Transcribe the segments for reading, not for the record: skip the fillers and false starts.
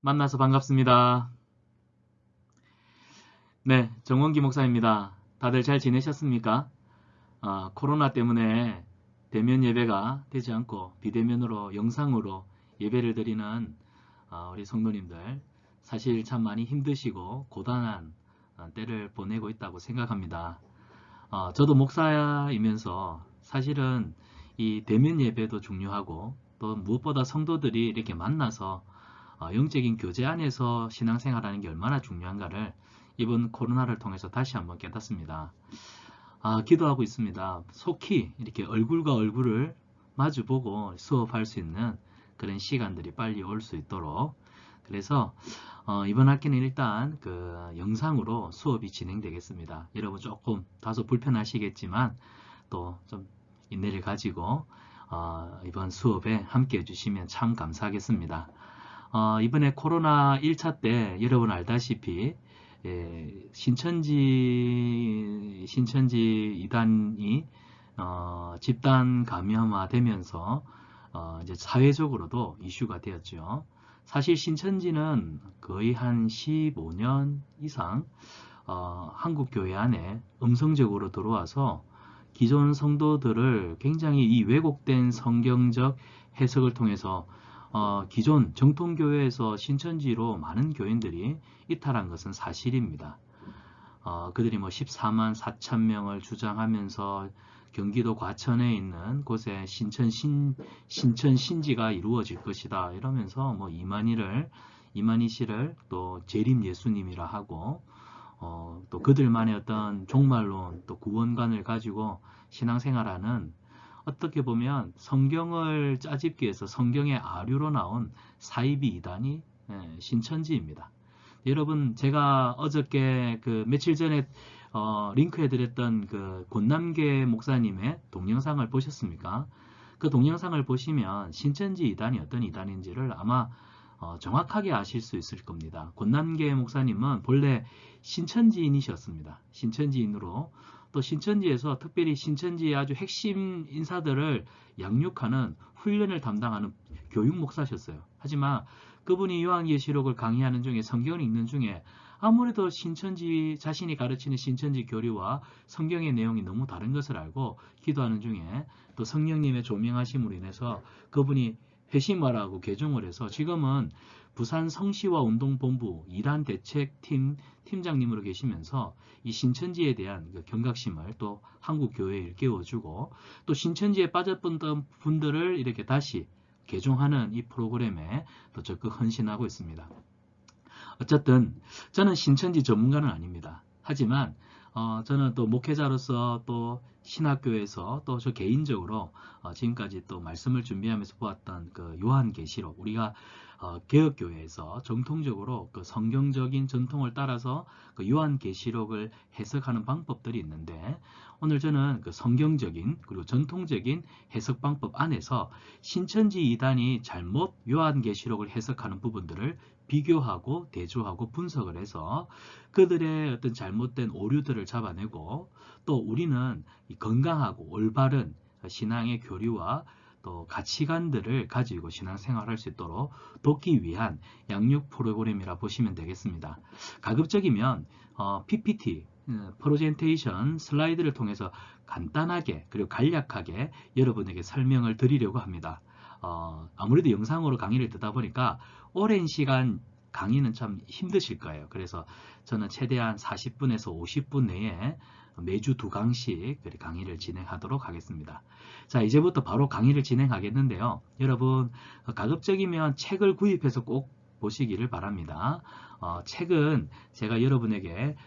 만나서 반갑습니다. 네, 정원기 목사입니다. 다들 잘 지내셨습니까? 코로나 때문에 대면 예배가 되지 않고 비대면으로 영상으로 예배를 드리는 우리 성도님들 사실 참 많이 힘드시고 고단한 때를 보내고 있다고 생각합니다. 저도 목사이면서 사실은 이 대면 예배도 중요하고 또 무엇보다 성도들이 이렇게 만나서 영적인 교제 안에서 신앙생활하는 게 얼마나 중요한가를 이번 코로나를 통해서 다시 한번 깨닫습니다. 기도하고 있습니다. 속히 이렇게 얼굴과 얼굴을 마주보고 수업할 수 있는 그런 시간들이 빨리 올 수 있도록. 그래서 이번 학기는 일단 그 영상으로 수업이 진행되겠습니다. 여러분 조금 다소 불편하시겠지만 또 좀 인내를 가지고 이번 수업에 함께 해주시면 참 감사하겠습니다. 이번에 코로나 1차 때 여러분 알다시피 신천지 이단이 집단 감염화되면서 이제 사회적으로도 이슈가 되었죠. 사실 신천지는 거의 한 15년 이상 한국 교회 안에 음성적으로 들어와서 기존 성도들을 굉장히 이 왜곡된 성경적 해석을 통해서 기존 정통교회에서 신천지로 많은 교인들이 이탈한 것은 사실입니다. 그들이 뭐 14만 4천 명을 주장하면서 경기도 과천에 있는 곳에 신천 신지가 이루어질 것이다 이러면서 뭐 이만희 씨를 또 재림 예수님이라 하고 또 그들만의 어떤 종말론 또 구원관을 가지고 신앙생활하는 어떻게 보면 성경을 짜집기 위해서 성경의 아류로 나온 사이비 이단이 신천지입니다. 여러분 제가 어저께 그 며칠 전에 링크해드렸던 그 권남계 목사님의 동영상을 보셨습니까? 그 동영상을 보시면 신천지 이단이 어떤 이단인지를 아마 정확하게 아실 수 있을 겁니다. 권남계 목사님은 본래 신천지인이셨습니다. 신천지인으로 또 신천지에서 특별히 신천지의 아주 핵심 인사들을 양육하는 훈련을 담당하는 교육 목사셨어요. 하지만 그분이 요한계시록을 강의하는 중에 성경을 읽는 중에 아무래도 신천지 자신이 가르치는 신천지 교리와 성경의 내용이 너무 다른 것을 알고 기도하는 중에 또 성령님의 조명하심으로 인해서 그분이 회심하라고 개종을 해서 지금은 부산 성시와 운동본부 이단 대책팀 팀장님으로 계시면서 이 신천지에 대한 그 경각심을 또 한국 교회에 일깨워주고 또 신천지에 빠졌던 분들을 이렇게 다시 개종하는 이 프로그램에 또 적극 헌신하고 있습니다. 어쨌든 저는 신천지 전문가는 아닙니다. 하지만 저는 또 목회자로서 또 신학교에서 또 저 개인적으로 지금까지 또 말씀을 준비하면서 보았던 그 요한계시록 우리가 개혁교회에서 정통적으로 그 성경적인 전통을 따라서 그 요한계시록을 해석하는 방법들이 있는데 오늘 저는 그 성경적인 그리고 전통적인 해석 방법 안에서 신천지 이단이 잘못 요한계시록을 해석하는 부분들을 비교하고 대조하고 분석을 해서 그들의 어떤 잘못된 오류들을 잡아내고 또 우리는 건강하고 올바른 신앙의 교리와 또 가치관들을 가지고 신앙생활할 수 있도록 돕기 위한 양육 프로그램이라 보시면 되겠습니다. 가급적이면 PPT, 프레젠테이션 슬라이드를 통해서 간단하게 그리고 간략하게 여러분에게 설명을 드리려고 합니다. 아무래도 영상으로 강의를 듣다 보니까 오랜 시간 강의는 참 힘드실 거예요. 그래서 저는 최대한 40분에서 50분 내에 매주 2강씩 강의를 진행하도록 하겠습니다. 자, 이제부터 바로 강의를 진행하겠는데요. 여러분, 가급적이면 책을 구입해서 꼭 보시기를 바랍니다. 책은 제가 여러분에게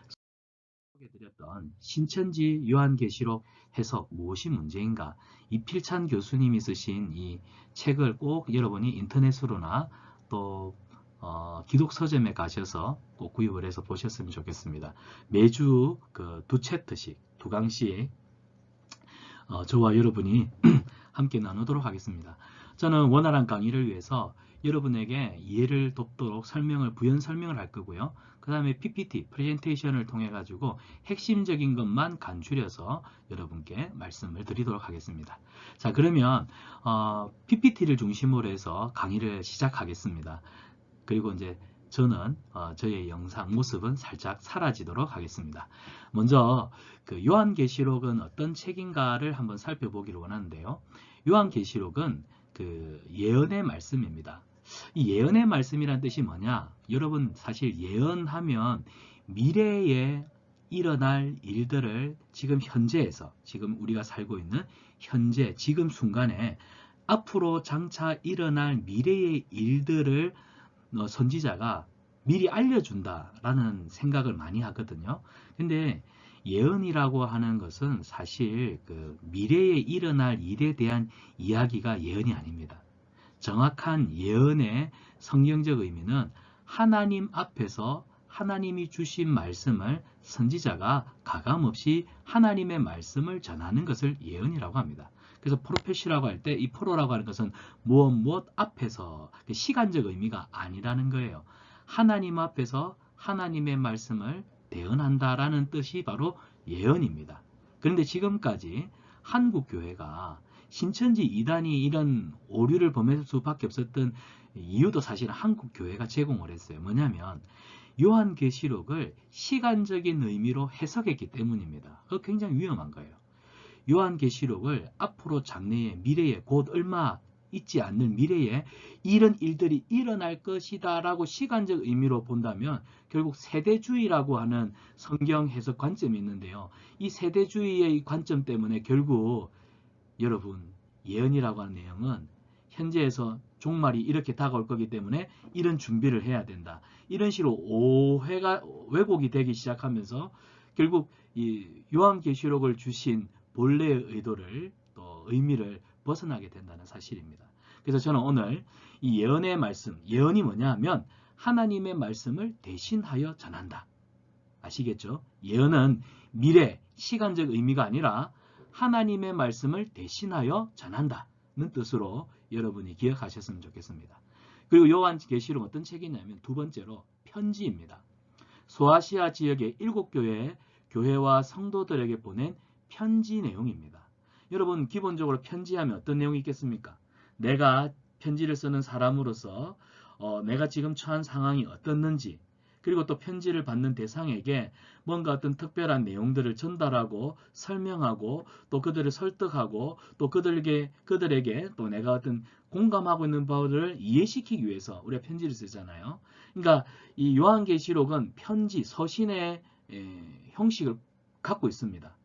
소개해드렸던 신천지 요한계시록 해석 무엇이 문제인가 이필찬 교수님이 쓰신 이 책을 꼭 여러분이 인터넷으로나 또 기독 서점에 가셔서 꼭 구입을 해서 보셨으면 좋겠습니다. 매주 그 2챕터씩 2강씩 저와 여러분이 함께 나누도록 하겠습니다. 저는 원활한 강의를 위해서 여러분에게 이해를 돕도록 부연 설명을 할 거고요. 그 다음에 PPT, 프레젠테이션을 통해 가지고 핵심적인 것만 간추려서 여러분께 말씀을 드리도록 하겠습니다. 자, 그러면 PPT를 중심으로 해서 강의를 시작하겠습니다. 그리고 이제 저는 저의 영상 모습은 살짝 사라지도록 하겠습니다. 먼저 그 요한계시록은 어떤 책인가를 한번 살펴보기를 원하는데요. 요한계시록은 그 예언의 말씀입니다. 이 예언의 말씀이란 뜻이 뭐냐? 여러분 사실 예언하면 미래에 일어날 일들을 지금 현재에서 지금 우리가 살고 있는 현재 지금 순간에 앞으로 장차 일어날 미래의 일들을 선지자가 미리 알려준다라는 생각을 많이 하거든요. 근데 예언이라고 하는 것은 사실 그 미래에 일어날 일에 대한 이야기가 예언이 아닙니다. 정확한 예언의 성경적 의미는 하나님 앞에서 하나님이 주신 말씀을 선지자가 가감없이 하나님의 말씀을 전하는 것을 예언이라고 합니다. 그래서 프로페시라고 할 때 이 프로라고 하는 것은 무엇 앞에서 시간적 의미가 아니라는 거예요. 하나님 앞에서 하나님의 말씀을 대언한다라는 뜻이 바로 예언입니다. 그런데 지금까지 한국 교회가 신천지 이단이 이런 오류를 범할 수밖에 없었던 이유도 사실 한국 교회가 제공을 했어요. 뭐냐면 요한계시록을 시간적인 의미로 해석했기 때문입니다. 그거 굉장히 위험한 거예요. 요한계시록을 앞으로 장래에 미래에 곧 얼마 있지 않는 미래에 이런 일들이 일어날 것이다 라고 시간적 의미로 본다면 결국 세대주의라고 하는 성경 해석 관점이 있는데요. 이 세대주의의 관점 때문에 결국 여러분 예언이라고 하는 내용은 현재에서 종말이 이렇게 다가올 거기 때문에 이런 준비를 해야 된다. 이런 식으로 오해가 왜곡이 되기 시작하면서 결국 이 요한계시록을 주신 본래의 의도를 또 의미를 벗어나게 된다는 사실입니다. 그래서 저는 오늘 이 예언의 말씀, 예언이 뭐냐 하면 하나님의 말씀을 대신하여 전한다. 아시겠죠? 예언은 미래, 시간적 의미가 아니라 하나님의 말씀을 대신하여 전한다는 뜻으로 여러분이 기억하셨으면 좋겠습니다. 그리고 요한계시록 어떤 책이냐면 두 번째로 편지입니다. 소아시아 지역의 7교회의 교회와 성도들에게 보낸 편지 내용입니다. 여러분 기본적으로 편지하면 어떤 내용이 있겠습니까? 내가 편지를 쓰는 사람으로서 내가 지금 처한 상황이 어떻는지 그리고 또 편지를 받는 대상에게 뭔가 어떤 특별한 내용들을 전달하고 설명하고 또 그들을 설득하고 또 그들에게 또 내가 어떤 공감하고 있는 바를 이해시키기 위해서 우리가 편지를 쓰잖아요. 그러니까 이 요한계시록은 편지, 서신의 형식을 갖고 있습니다.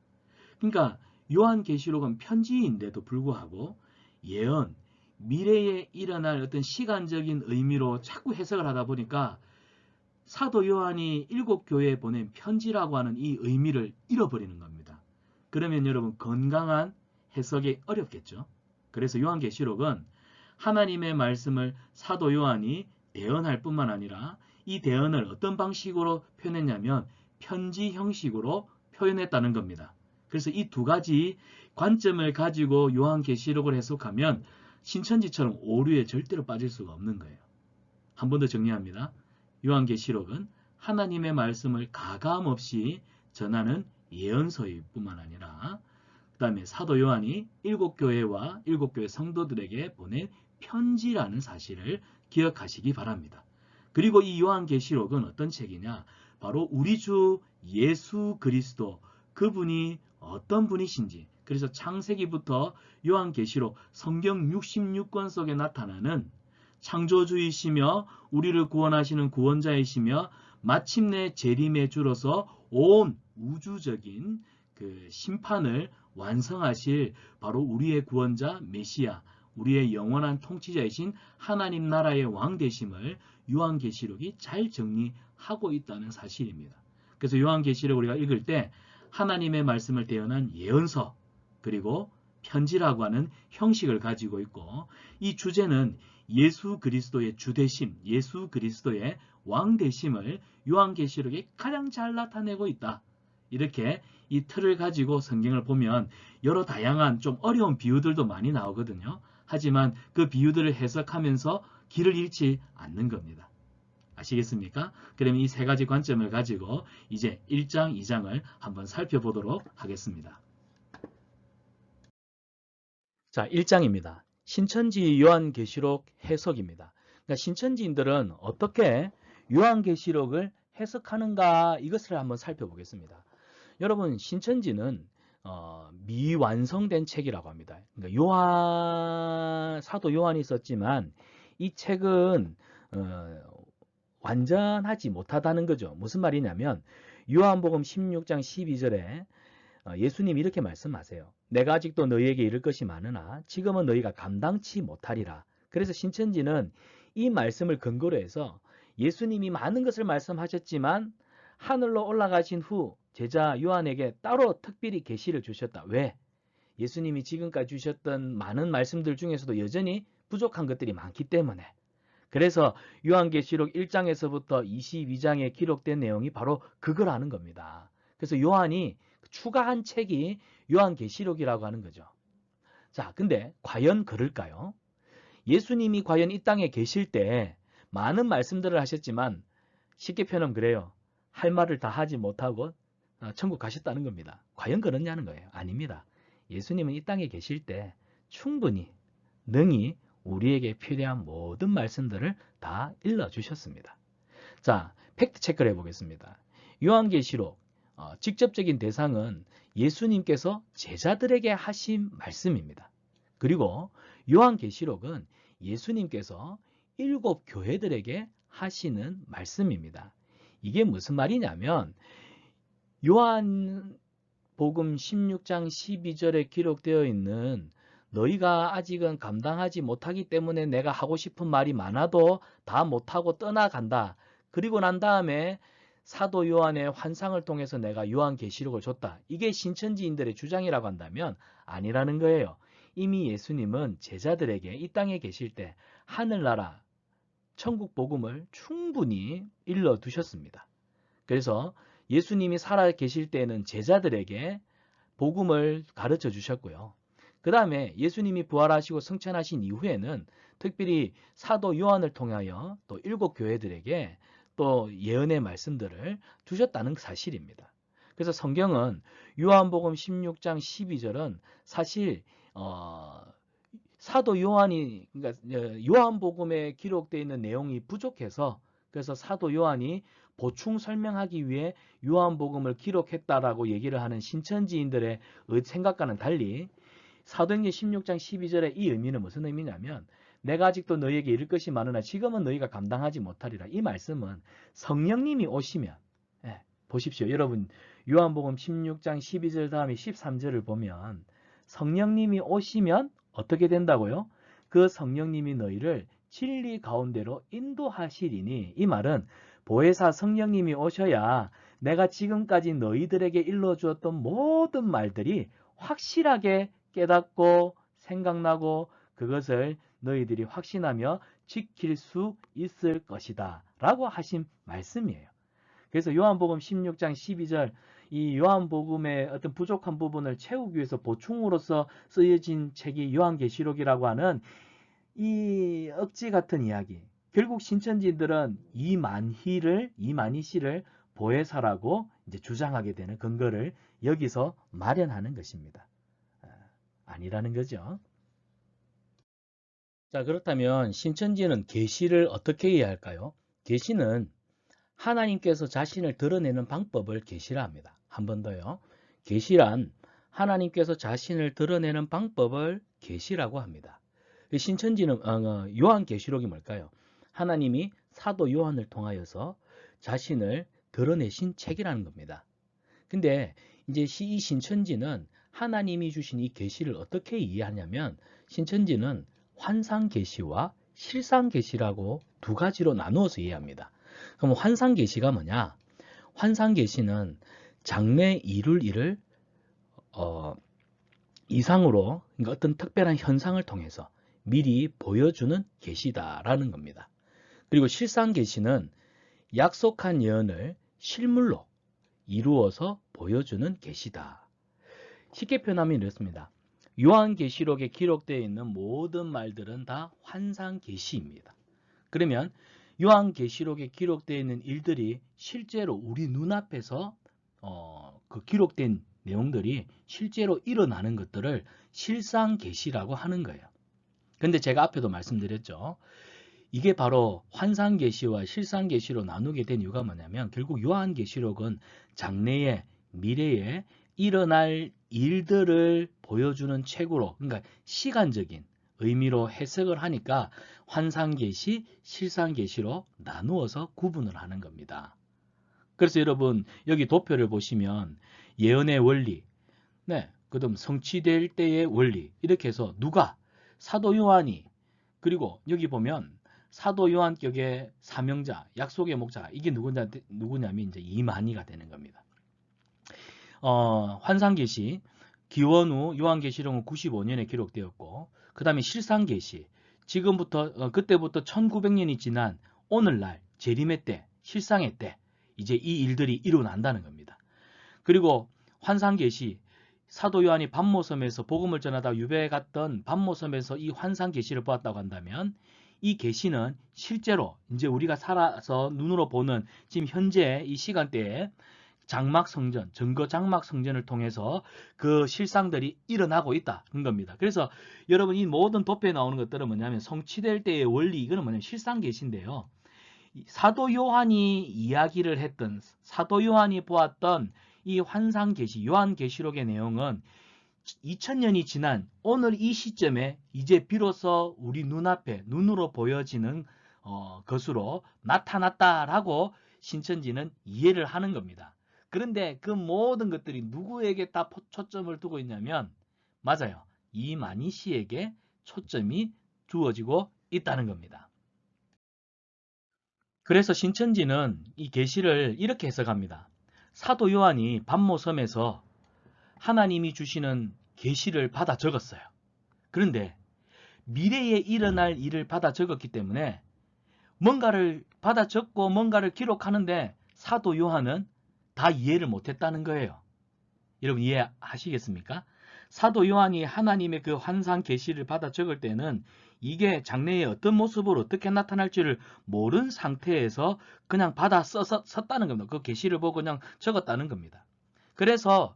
그러니까 요한계시록은 편지인데도 불구하고 예언, 미래에 일어날 어떤 시간적인 의미로 자꾸 해석을 하다 보니까 사도 요한이 7교회에 보낸 편지라고 하는 이 의미를 잃어버리는 겁니다. 그러면 여러분 건강한 해석이 어렵겠죠. 그래서 요한계시록은 하나님의 말씀을 사도 요한이 대언할 뿐만 아니라 이 대언을 어떤 방식으로 표현했냐면 편지 형식으로 표현했다는 겁니다. 그래서 이 두 가지 관점을 가지고 요한계시록을 해석하면 신천지처럼 오류에 절대로 빠질 수가 없는 거예요. 한 번 더 정리합니다. 요한계시록은 하나님의 말씀을 가감없이 전하는 예언서일 뿐만 아니라 그 다음에 사도 요한이 7교회와 7교회 성도들에게 보낸 편지라는 사실을 기억하시기 바랍니다. 그리고 이 요한계시록은 어떤 책이냐? 바로 우리 주 예수 그리스도 그분이 어떤 분이신지 그래서 창세기부터 요한계시록 성경 66권 속에 나타나는 창조주이시며 우리를 구원하시는 구원자이시며 마침내 재림의 주로서 온 우주적인 그 심판을 완성하실 바로 우리의 구원자 메시아 우리의 영원한 통치자이신 하나님 나라의 왕 되심을 요한계시록이 잘 정리하고 있다는 사실입니다. 그래서 요한계시록 우리가 읽을 때 하나님의 말씀을 대언한 예언서 그리고 편지라고 하는 형식을 가지고 있고 이 주제는 예수 그리스도의 주되심, 예수 그리스도의 왕되심을 요한계시록에 가장 잘 나타내고 있다. 이렇게 이 틀을 가지고 성경을 보면 여러 다양한 좀 어려운 비유들도 많이 나오거든요. 하지만 그 비유들을 해석하면서 길을 잃지 않는 겁니다. 아시겠습니까? 그러면 이 세 가지 관점을 가지고 이제 1장, 2장을 한번 살펴보도록 하겠습니다. 자, 1장입니다. 신천지 요한계시록 해석입니다. 그러니까 신천지인들은 어떻게 요한계시록을 해석하는가 이것을 한번 살펴보겠습니다. 여러분 신천지는 미완성된 책이라고 합니다. 그러니까 사도 요한이 썼지만 이 책은 완전하지 못하다는 거죠. 무슨 말이냐면 요한복음 16장 12절에 예수님이 이렇게 말씀하세요. 내가 아직도 너희에게 이를 것이 많으나 지금은 너희가 감당치 못하리라. 그래서 신천지는 이 말씀을 근거로 해서 예수님이 많은 것을 말씀하셨지만 하늘로 올라가신 후 제자 요한에게 따로 특별히 계시를 주셨다. 왜? 예수님이 지금까지 주셨던 많은 말씀들 중에서도 여전히 부족한 것들이 많기 때문에. 그래서 요한계시록 1장에서부터 22장에 기록된 내용이 바로 그거라는 겁니다. 그래서 요한이 추가한 책이 요한계시록이라고 하는 거죠. 자, 근데 과연 그럴까요? 예수님이 과연 이 땅에 계실 때 많은 말씀들을 하셨지만 쉽게 표현하면 그래요. 할 말을 다 하지 못하고 천국 가셨다는 겁니다. 과연 그렇냐는 거예요. 아닙니다. 예수님은 이 땅에 계실 때 충분히 능히 우리에게 필요한 모든 말씀들을 다 일러주셨습니다. 자, 팩트 체크를 해보겠습니다. 요한계시록 직접적인 대상은 예수님께서 제자들에게 하신 말씀입니다. 그리고 요한계시록은 예수님께서 7 교회들에게 하시는 말씀입니다. 이게 무슨 말이냐면 요한복음 16장 12절에 기록되어 있는 너희가 아직은 감당하지 못하기 때문에 내가 하고 싶은 말이 많아도 다 못하고 떠나간다. 그리고 난 다음에 사도 요한의 환상을 통해서 내가 요한계시록을 줬다. 이게 신천지인들의 주장이라고 한다면 아니라는 거예요. 이미 예수님은 제자들에게 이 땅에 계실 때 하늘나라, 천국 복음을 충분히 일러두셨습니다. 그래서 예수님이 살아 계실 때는 제자들에게 복음을 가르쳐 주셨고요. 그 다음에 예수님이 부활하시고 승천하신 이후에는 특별히 사도 요한을 통하여 또 7 교회들에게 또 예언의 말씀들을 주셨다는 사실입니다. 그래서 성경은 요한복음 16장 12절은 사실 사도 요한이 그러니까 요한복음에 기록되어 있는 내용이 부족해서 그래서 사도 요한이 보충 설명하기 위해 요한복음을 기록했다라고 얘기를 하는 신천지인들의 생각과는 달리 사도행전 16장 12절의 이 의미는 무슨 의미냐면 내가 아직도 너희에게 이를 것이 많으나 지금은 너희가 감당하지 못하리라. 이 말씀은 성령님이 오시면 보십시오. 여러분 요한복음 16장 12절 다음에 13절을 보면 성령님이 오시면 어떻게 된다고요? 그 성령님이 너희를 진리 가운데로 인도하시리니 이 말은 보혜사 성령님이 오셔야 내가 지금까지 너희들에게 일러주었던 모든 말들이 확실하게 깨닫고 생각나고 그것을 너희들이 확신하며 지킬 수 있을 것이다 라고 하신 말씀이에요. 그래서 요한복음 16장 12절 이 요한복음의 어떤 부족한 부분을 채우기 위해서 보충으로서 쓰여진 책이 요한계시록이라고 하는 이 억지 같은 이야기. 결국 신천지들은 이만희 씨를 보혜사라고 이제 주장하게 되는 근거를 여기서 마련하는 것입니다. 아니라는 거죠. 자, 그렇다면 신천지는 계시를 어떻게 이해할까요? 계시는 하나님께서 자신을 드러내는 방법을 계시라 합니다. 한 번 더요. 계시란 하나님께서 자신을 드러내는 방법을 계시라고 합니다. 신천지는 요한계시록이 뭘까요? 하나님이 사도 요한을 통하여서 자신을 드러내신 책이라는 겁니다. 근데 이제 이 신천지는 하나님이 주신 이 계시를 어떻게 이해하냐면 신천지는 환상 계시와 실상 계시라고 두 가지로 나누어서 이해합니다. 그럼 환상 계시가 뭐냐? 환상 계시는 장래 이룰 일을 이상으로 그러니까 어떤 특별한 현상을 통해서 미리 보여주는 계시다라는 겁니다. 그리고 실상 계시는 약속한 예언을 실물로 이루어서 보여주는 계시다. 쉽게 표현하면 이렇습니다. 요한계시록에 기록되어 있는 모든 말들은 다 환상 계시입니다. 그러면 요한계시록에 기록되어 있는 일들이 실제로 우리 눈앞에서 그 기록된 내용들이 실제로 일어나는 것들을 실상계시라고 하는 거예요. 근데 제가 앞에도 말씀드렸죠. 이게 바로 환상계시와 실상계시로 나누게 된 이유가 뭐냐면 결국 요한계시록은 장래에 미래에 일어날 일들을 보여주는 책으로 그러니까 시간적인 의미로 해석을 하니까 환상계시, 실상계시로 나누어서 구분을 하는 겁니다. 그래서 여러분 여기 도표를 보시면 예언의 원리, 네, 그다음 성취될 때의 원리 이렇게 해서 누가 사도 요한이 그리고 여기 보면 사도 요한격의 사명자, 약속의 목자 이게 누구냐면 이제 이만희가 되는 겁니다. 환상계시 기원후 요한계시록은 95년에 기록되었고 그 다음에 실상계시 지금부터 그때부터 1900년이 지난 오늘날 재림의 때, 실상의 때 이제 이 일들이 일어난다는 겁니다. 그리고 환상계시 사도 요한이 밤모섬에서 복음을 전하다 유배에 갔던 밤모섬에서 이 환상계시를 보았다고 한다면 이 계시는 실제로 이제 우리가 살아서 눈으로 보는 지금 현재 이 시간대에 장막성전, 증거 장막성전을 통해서 그 실상들이 일어나고 있다는 겁니다. 그래서 여러분 이 모든 도표에 나오는 것들은 뭐냐면 성취될 때의 원리 이거는 뭐냐면 실상계시인데요. 사도 요한이 이야기를 했던 사도 요한이 보았던 이 환상계시, 요한계시록의 내용은 2000년이 지난 오늘 이 시점에 이제 비로소 우리 눈앞에 눈으로 보여지는 것으로 나타났다라고 신천지는 이해를 하는 겁니다. 그런데 그 모든 것들이 누구에게 다 초점을 두고 있냐면 맞아요. 이만희 씨에게 초점이 두어지고 있다는 겁니다. 그래서 신천지는 이 계시를 이렇게 해석합니다. 사도 요한이 밤모섬에서 하나님이 주시는 계시를 받아 적었어요. 그런데 미래에 일어날 일을 받아 적었기 때문에 뭔가를 받아 적고 뭔가를 기록하는데 사도 요한은 다 이해를 못했다는 거예요. 여러분 이해하시겠습니까? 사도 요한이 하나님의 그 환상 계시를 받아 적을 때는 이게 장래에 어떤 모습으로 어떻게 나타날지를 모른 상태에서 그냥 받아 썼다는 겁니다. 그 계시를 보고 그냥 적었다는 겁니다. 그래서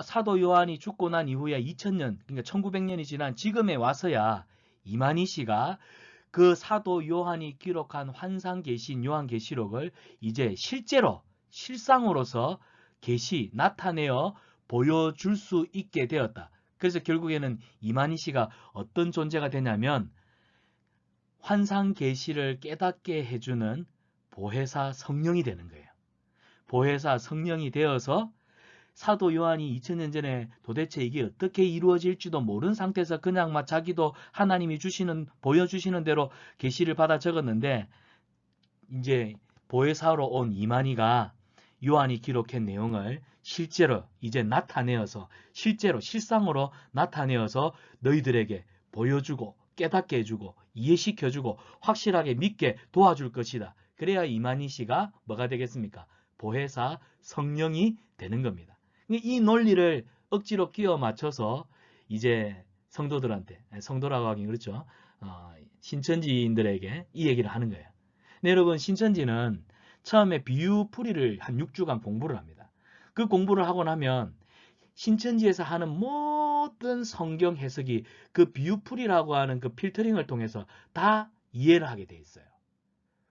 사도 요한이 죽고 난 이후에 2000년, 그러니까 1900년이 지난 지금에 와서야 이만희 씨가 그 사도 요한이 기록한 환상 계시인 요한계시록을 이제 실제로 실상으로서 나타내어 보여줄 수 있게 되었다. 그래서 결국에는 이만희 씨가 어떤 존재가 되냐면 환상 계시를 깨닫게 해주는 보혜사 성령이 되는 거예요. 보혜사 성령이 되어서 사도 요한이 2000년 전에 도대체 이게 어떻게 이루어질지도 모르는 상태에서 그냥 막 자기도 하나님이 보여주시는 대로 계시를 받아 적었는데 이제 보혜사로 온 이만희가 요한이 기록한 내용을 실제로 이제 나타내어서 실제로 실상으로 나타내어서 너희들에게 보여주고 깨닫게 해주고 이해시켜주고 확실하게 믿게 도와줄 것이다. 그래야 이만희 씨가 뭐가 되겠습니까? 보혜사 성령이 되는 겁니다. 이 논리를 억지로 끼워 맞춰서 이제 성도라고 하긴 그렇죠. 신천지인들에게 이 얘기를 하는 거예요. 네, 여러분 신천지는 처음에 비유풀이를 한 6주간 공부를 합니다. 그 공부를 하고 나면 신천지에서 하는 모든 성경 해석이 그 비유풀이라고 하는 그 필터링을 통해서 다 이해를 하게 돼 있어요.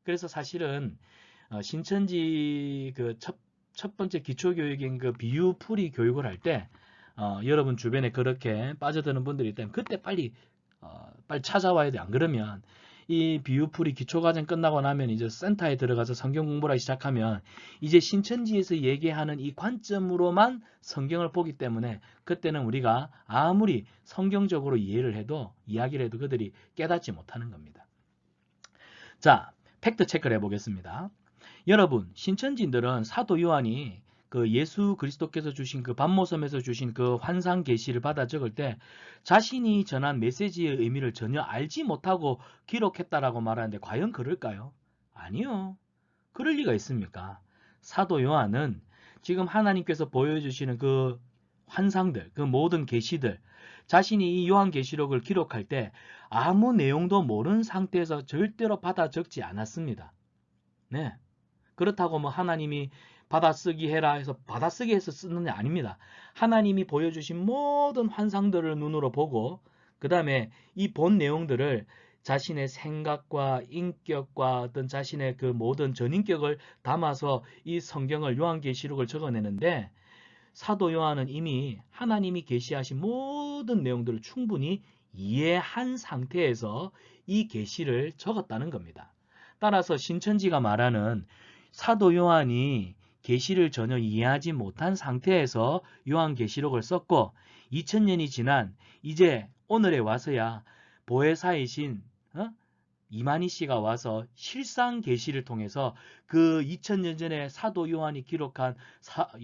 그래서 사실은 신천지 그 첫 번째 기초교육인 그 비유풀이 교육을 할 때 여러분 주변에 그렇게 빠져드는 분들이 있다면 그때 빨리 찾아와야 돼. 안 그러면 이 비유풀이 기초과정 끝나고 나면 이제 센터에 들어가서 성경 공부를 하기 시작하면 이제 신천지에서 얘기하는 이 관점으로만 성경을 보기 때문에 그때는 우리가 아무리 성경적으로 이야기를 해도 그들이 깨닫지 못하는 겁니다. 자, 팩트 체크를 해보겠습니다. 여러분, 신천지인들은 사도 요한이 그 예수 그리스도께서 주신 그 밤모섬에서 주신 그 환상 계시를 받아 적을 때 자신이 전한 메시지의 의미를 전혀 알지 못하고 기록했다라고 말하는데 과연 그럴까요? 아니요. 그럴 리가 있습니까? 사도 요한은 지금 하나님께서 보여주시는 그 환상들, 그 모든 계시들, 자신이 이 요한계시록을 기록할 때 아무 내용도 모르는 상태에서 절대로 받아 적지 않았습니다. 네. 그렇다고 뭐 하나님이 받아쓰기 해라 해서 받아쓰기 해서 쓰는 게 아닙니다. 하나님이 보여주신 모든 환상들을 눈으로 보고 그 다음에 이 본 내용들을 자신의 생각과 인격과 어떤 자신의 그 모든 전인격을 담아서 이 성경을 요한계시록을 적어내는데 사도 요한은 이미 하나님이 계시하신 모든 내용들을 충분히 이해한 상태에서 이 계시를 적었다는 겁니다. 따라서 신천지가 말하는 사도 요한이 계시를 전혀 이해하지 못한 상태에서 요한계시록을 썼고 2000년이 지난 이제 오늘에 와서야 보혜사이신 이만희 씨가 와서 실상 계시를 통해서 그 2000년 전에 사도 요한이 기록한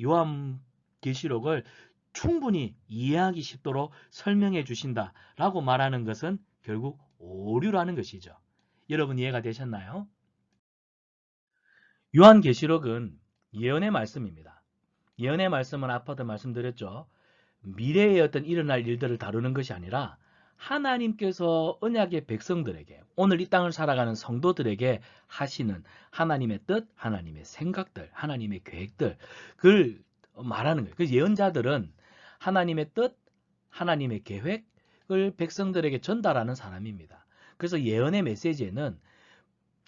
요한 계시록을 충분히 이해하기 쉽도록 설명해 주신다라고 말하는 것은 결국 오류라는 것이죠. 여러분 이해가 되셨나요? 요한계시록은 예언의 말씀입니다. 예언의 말씀은 아까도 말씀드렸죠. 미래의 어떤 일어날 일들을 다루는 것이 아니라 하나님께서 언약의 백성들에게 오늘 이 땅을 살아가는 성도들에게 하시는 하나님의 뜻, 하나님의 생각들, 하나님의 계획들 그걸 말하는 거예요. 그 예언자들은 하나님의 뜻, 하나님의 계획을 백성들에게 전달하는 사람입니다. 그래서 예언의 메시지에는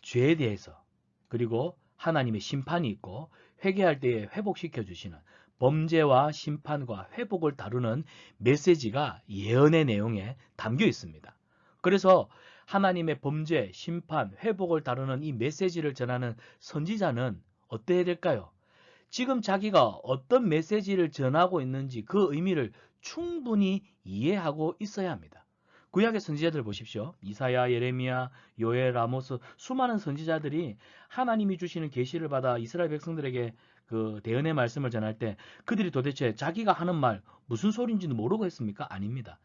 죄에 대해서 그리고 하나님의 심판이 있고 회개할 때에 회복시켜 주시는 범죄와 심판과 회복을 다루는 메시지가 예언의 내용에 담겨 있습니다. 그래서 하나님의 범죄, 심판, 회복을 다루는 이 메시지를 전하는 선지자는 어때야 될까요? 지금 자기가 어떤 메시지를 전하고 있는지 그 의미를 충분히 이해하고 있어야 합니다. 구약의 선지자들 보십시오. 이사야, 예레미야, 요엘, 아모스 수많은 선지자들이 하나님이 주시는 계시를 받아 이스라엘 백성들에게 그 대언의 말씀을 전할 때 그들이 도대체 자기가 하는 말 무슨 소리인지는 모르고 했습니까? 아닙니다.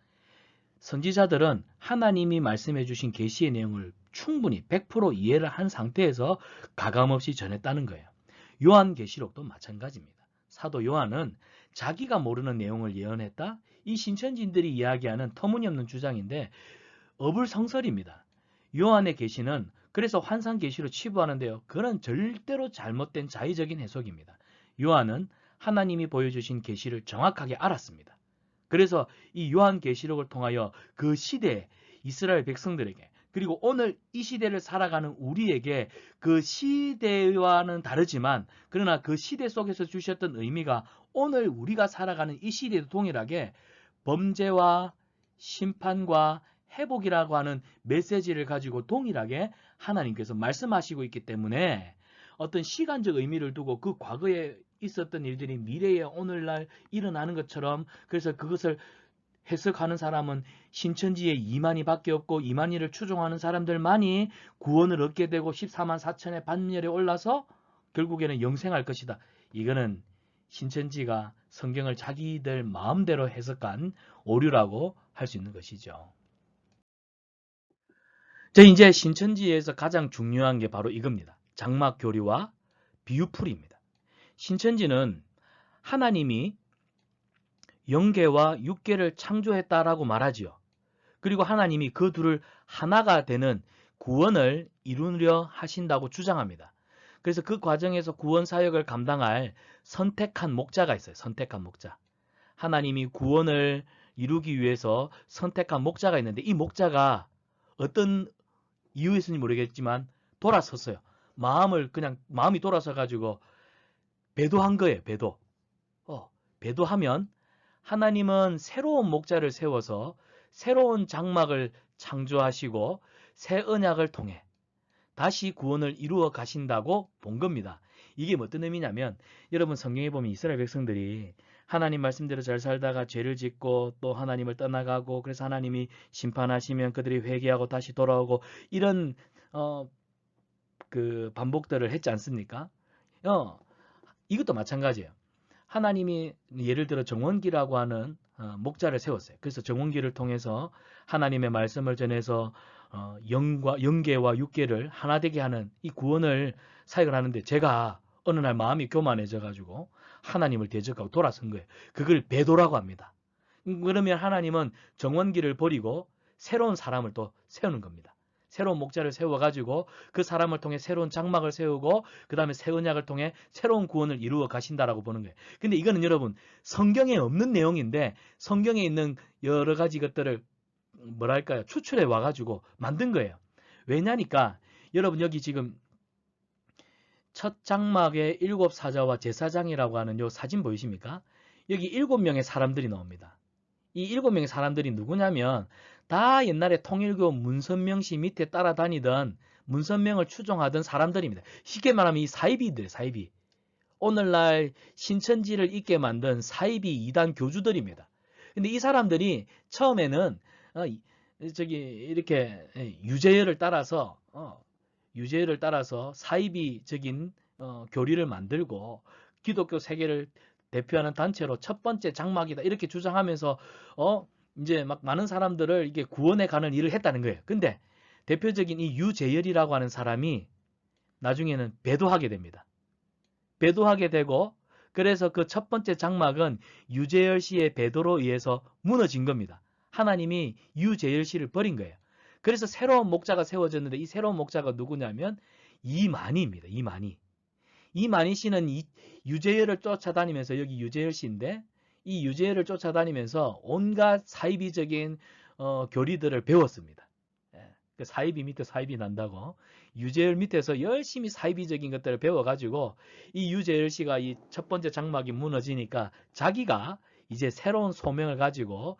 선지자들은 하나님이 말씀해 주신 계시의 내용을 충분히 100% 이해를 한 상태에서 가감없이 전했다는 거예요. 요한계시록도 마찬가지입니다. 사도 요한은 자기가 모르는 내용을 예언했다? 이 신천지인들이 이야기하는 터무니없는 주장인데 어불성설입니다. 요한의 계시는 그래서 환상계시로 치부하는데요. 그건 절대로 잘못된 자의적인 해석입니다. 요한은 하나님이 보여주신 계시를 정확하게 알았습니다. 그래서 이 요한계시록을 통하여 그 시대에 이스라엘 백성들에게 그리고 오늘 이 시대를 살아가는 우리에게 그 시대와는 다르지만 그러나 그 시대 속에서 주셨던 의미가 오늘 우리가 살아가는 이 시대도 동일하게 범죄와 심판과 회복이라고 하는 메시지를 가지고 동일하게 하나님께서 말씀하시고 있기 때문에 어떤 시간적 의미를 두고 그 과거에 있었던 일들이 미래에 오늘날 일어나는 것처럼 그래서 그것을 해석하는 사람은 신천지의 이만희밖에 없고 이만희를 추종하는 사람들만이 구원을 얻게 되고 14만 4천의 반열에 올라서 결국에는 영생할 것이다. 이거는 신천지가 성경을 자기들 마음대로 해석한 오류라고 할 수 있는 것이죠. 자, 이제 신천지에서 가장 중요한 게 바로 이겁니다. 장막 교리와 비유풀이입니다. 신천지는 하나님이 영계와 육계를 창조했다라고 말하지요. 그리고 하나님이 그 둘을 하나가 되는 구원을 이루려 하신다고 주장합니다. 그래서 그 과정에서 구원 사역을 감당할 선택한 목자가 있어요. 선택한 목자. 하나님이 구원을 이루기 위해서 선택한 목자가 있는데 이 목자가 어떤 이유였는지 모르겠지만 돌아섰어요. 마음이 돌아서 가지고 배도한 거예요. 배도. 배도하면 하나님은 새로운 목자를 세워서 새로운 장막을 창조하시고 새 언약을 통해 다시 구원을 이루어 가신다고 본 겁니다. 이게 어떤 의미냐면 여러분 성경에 보면 이스라엘 백성들이 하나님 말씀대로 잘 살다가 죄를 짓고 또 하나님을 떠나가고 그래서 하나님이 심판하시면 그들이 회개하고 다시 돌아오고 이런 그 반복들을 했지 않습니까? 이것도 마찬가지예요. 하나님이 예를 들어 정원기라고 하는 목자를 세웠어요. 그래서 정원기를 통해서 하나님의 말씀을 전해서 영계와 육계를 하나 되게 하는 이 구원을 사역을 하는데 제가 어느 날 마음이 교만해져 가지고 하나님을 대적하고 돌아선 거예요. 그걸 배도라고 합니다. 그러면 하나님은 정원기를 버리고 새로운 사람을 또 세우는 겁니다. 새로운 목자를 세워가지고 그 사람을 통해 새로운 장막을 세우고 그 다음에 새 언약을 통해 새로운 구원을 이루어 가신다라고 보는 거예요. 근데 이거는 여러분 성경에 없는 내용인데 성경에 있는 여러 가지 것들을 뭐랄까요? 추출해 와가지고 만든 거예요. 왜냐니까 여러분 여기 지금 첫 장막의 7사자와 제사장이라고 하는 요 사진 보이십니까? 여기 7명의 사람들이 나옵니다. 이 7명의 사람들이 누구냐면 다 옛날에 통일교 문선명 씨 밑에 따라다니던 문선명을 추종하던 사람들입니다. 쉽게 말하면 이 사이비들, 사이비. 오늘날 신천지를 있게 만든 사이비 이단 교주들입니다. 근데 이 사람들이 처음에는 저기 이렇게 유재열을 따라서 사이비적인 교리를 만들고 기독교 세계를 대표하는 단체로 첫 번째 장막이다 이렇게 주장하면서 이제 막 많은 사람들을 이게 구원해 가는 일을 했다는 거예요. 근데 대표적인 이 유재열이라고 하는 사람이 나중에는 배도하게 됩니다. 배도하게 되고 그래서 그 첫 번째 장막은 유재열 씨의 배도로 의해서 무너진 겁니다. 하나님이 유재열 씨를 버린 거예요. 그래서 새로운 목자가 세워졌는데 이 새로운 목자가 누구냐면 이만희입니다. 이만희. 이만희 씨는 유재열을 쫓아다니면서 여기 유재열 씨인데 이 유재열을 쫓아다니면서 온갖 사이비적인 교리들을 배웠습니다. 그 사이비 밑에 사이비 난다고 유재열 밑에서 열심히 사이비적인 것들을 배워가지고 이 유재열 씨가 이 첫 번째 장막이 무너지니까 자기가 이제 새로운 소명을 가지고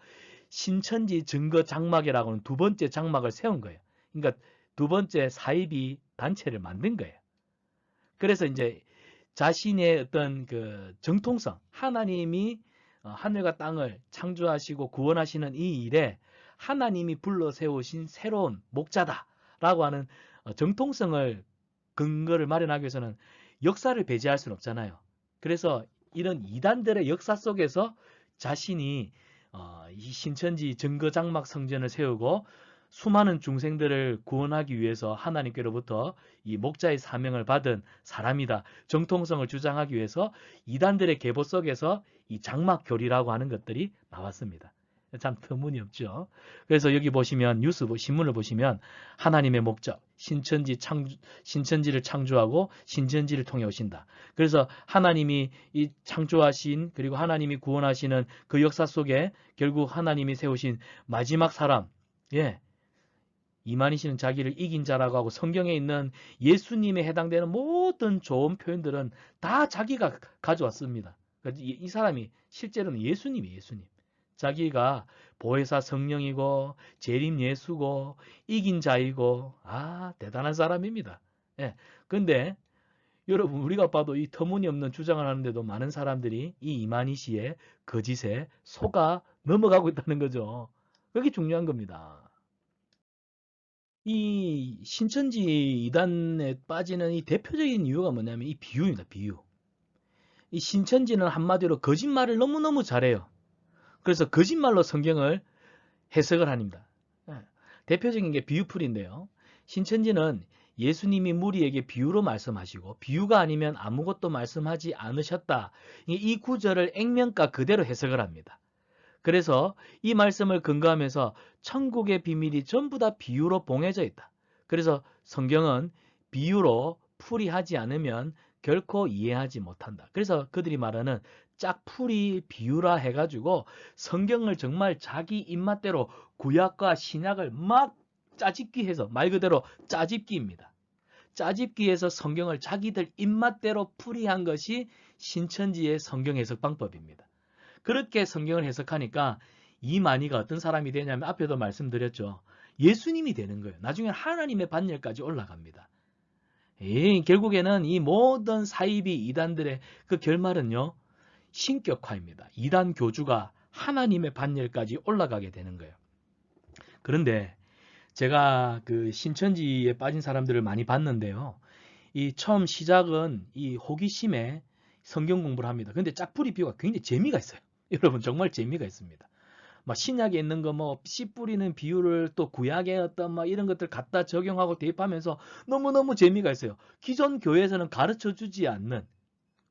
신천지 증거 장막이라고 하는 두 번째 장막을 세운 거예요. 그러니까 두 번째 사이비 단체를 만든 거예요. 그래서 이제 자신의 어떤 그 정통성, 하나님이 하늘과 땅을 창조하시고 구원하시는 이 일에 하나님이 불러 세우신 새로운 목자다라고 하는 정통성을 근거를 마련하기 위해서는 역사를 배제할 수는 없잖아요. 그래서 이런 이단들의 역사 속에서 자신이 이 신천지 증거장막 성전을 세우고 수많은 중생들을 구원하기 위해서 하나님께로부터 이 목자의 사명을 받은 사람이다. 정통성을 주장하기 위해서 이단들의 계보 속에서 이 장막교리라고 하는 것들이 나왔습니다. 참 터무니없죠. 그래서 여기 보시면 뉴스 신문을 보시면 하나님의 목적 신천지를 창조하고 신천지를 통해 오신다. 그래서 하나님이 이 창조하신 그리고 하나님이 구원하시는 그 역사 속에 결국 하나님이 세우신 마지막 사람 이만희 씨는 자기를 이긴 자라고 하고 성경에 있는 예수님에 해당되는 모든 좋은 표현들은 다 자기가 가져왔습니다. 이 사람이 실제로는 예수님이에요. 예수님. 자기가 보혜사 성령이고 재림 예수고 이긴 자이고 대단한 사람입니다. 근데 여러분 우리가 봐도 이 터무니없는 주장을 하는데도 많은 사람들이 이 이만희 씨의 거짓에 속아 넘어가고 있다는 거죠. 그게 중요한 겁니다. 이 신천지 이단에 빠지는 이 대표적인 이유가 뭐냐면 이 비유입니다. 비유. 이 신천지는 한마디로 거짓말을 너무너무 잘해요. 그래서 거짓말로 성경을 해석을 합니다. 대표적인 게 비유풀인데요. 신천지는 예수님이 무리에게 비유로 말씀하시고 비유가 아니면 아무것도 말씀하지 않으셨다. 이 구절을 액면가 그대로 해석을 합니다. 그래서 이 말씀을 근거하면서 천국의 비밀이 전부 다 비유로 봉해져 있다. 그래서 성경은 비유로 풀이하지 않으면 결코 이해하지 못한다. 그래서 그들이 말하는 짝풀이 비유라 해가지고 성경을 정말 자기 입맛대로 구약과 신약을 막 짜집기해서 말 그대로 짜집기입니다. 짜집기해서 성경을 자기들 입맛대로 풀이한 것이 신천지의 성경 해석 방법입니다. 그렇게 성경을 해석하니까 이만희가 어떤 사람이 되냐면 앞에도 말씀드렸죠. 예수님이 되는 거예요. 나중에 하나님의 반열까지 올라갑니다. 결국에는 이 모든 사이비 이단들의 그 결말은요. 신격화입니다. 이단 교주가 하나님의 반열까지 올라가게 되는 거예요. 그런데 제가 그 신천지에 빠진 사람들을 많이 봤는데요. 이 처음 시작은 이 호기심에 성경 공부를 합니다. 근데 짝풀이 비유가 굉장히 재미가 있어요. 여러분 정말 재미가 있습니다. 막 신약에 있는 거 뭐 씨 뿌리는 비유를 또 구약의 어떤 막 이런 것들 갖다 적용하고 대입하면서 너무너무 재미가 있어요. 기존 교회에서는 가르쳐 주지 않는.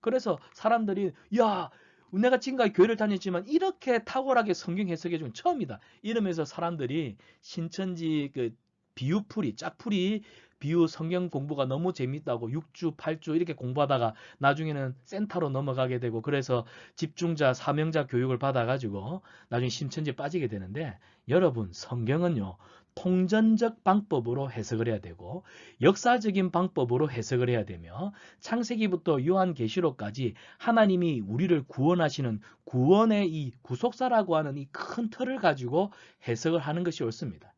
그래서 사람들이 야 내가 지금까지 교회를 다녔지만 이렇게 탁월하게 성경 해석해 준 처음이다. 이러면서 사람들이 신천지 그 비유풀이 짝풀이 비유 성경 공부가 너무 재밌다고 6주, 8주 이렇게 공부하다가 나중에는 센터로 넘어가게 되고 그래서 집중자, 사명자 교육을 받아가지고 나중에 신천지에 빠지게 되는데 여러분 성경은요. 통전적 방법으로 해석을 해야 되고 역사적인 방법으로 해석을 해야 되며 창세기부터 요한계시록까지 하나님이 우리를 구원하시는 구원의 이 구속사라고 하는 이 큰 틀을 가지고 해석을 하는 것이 옳습니다.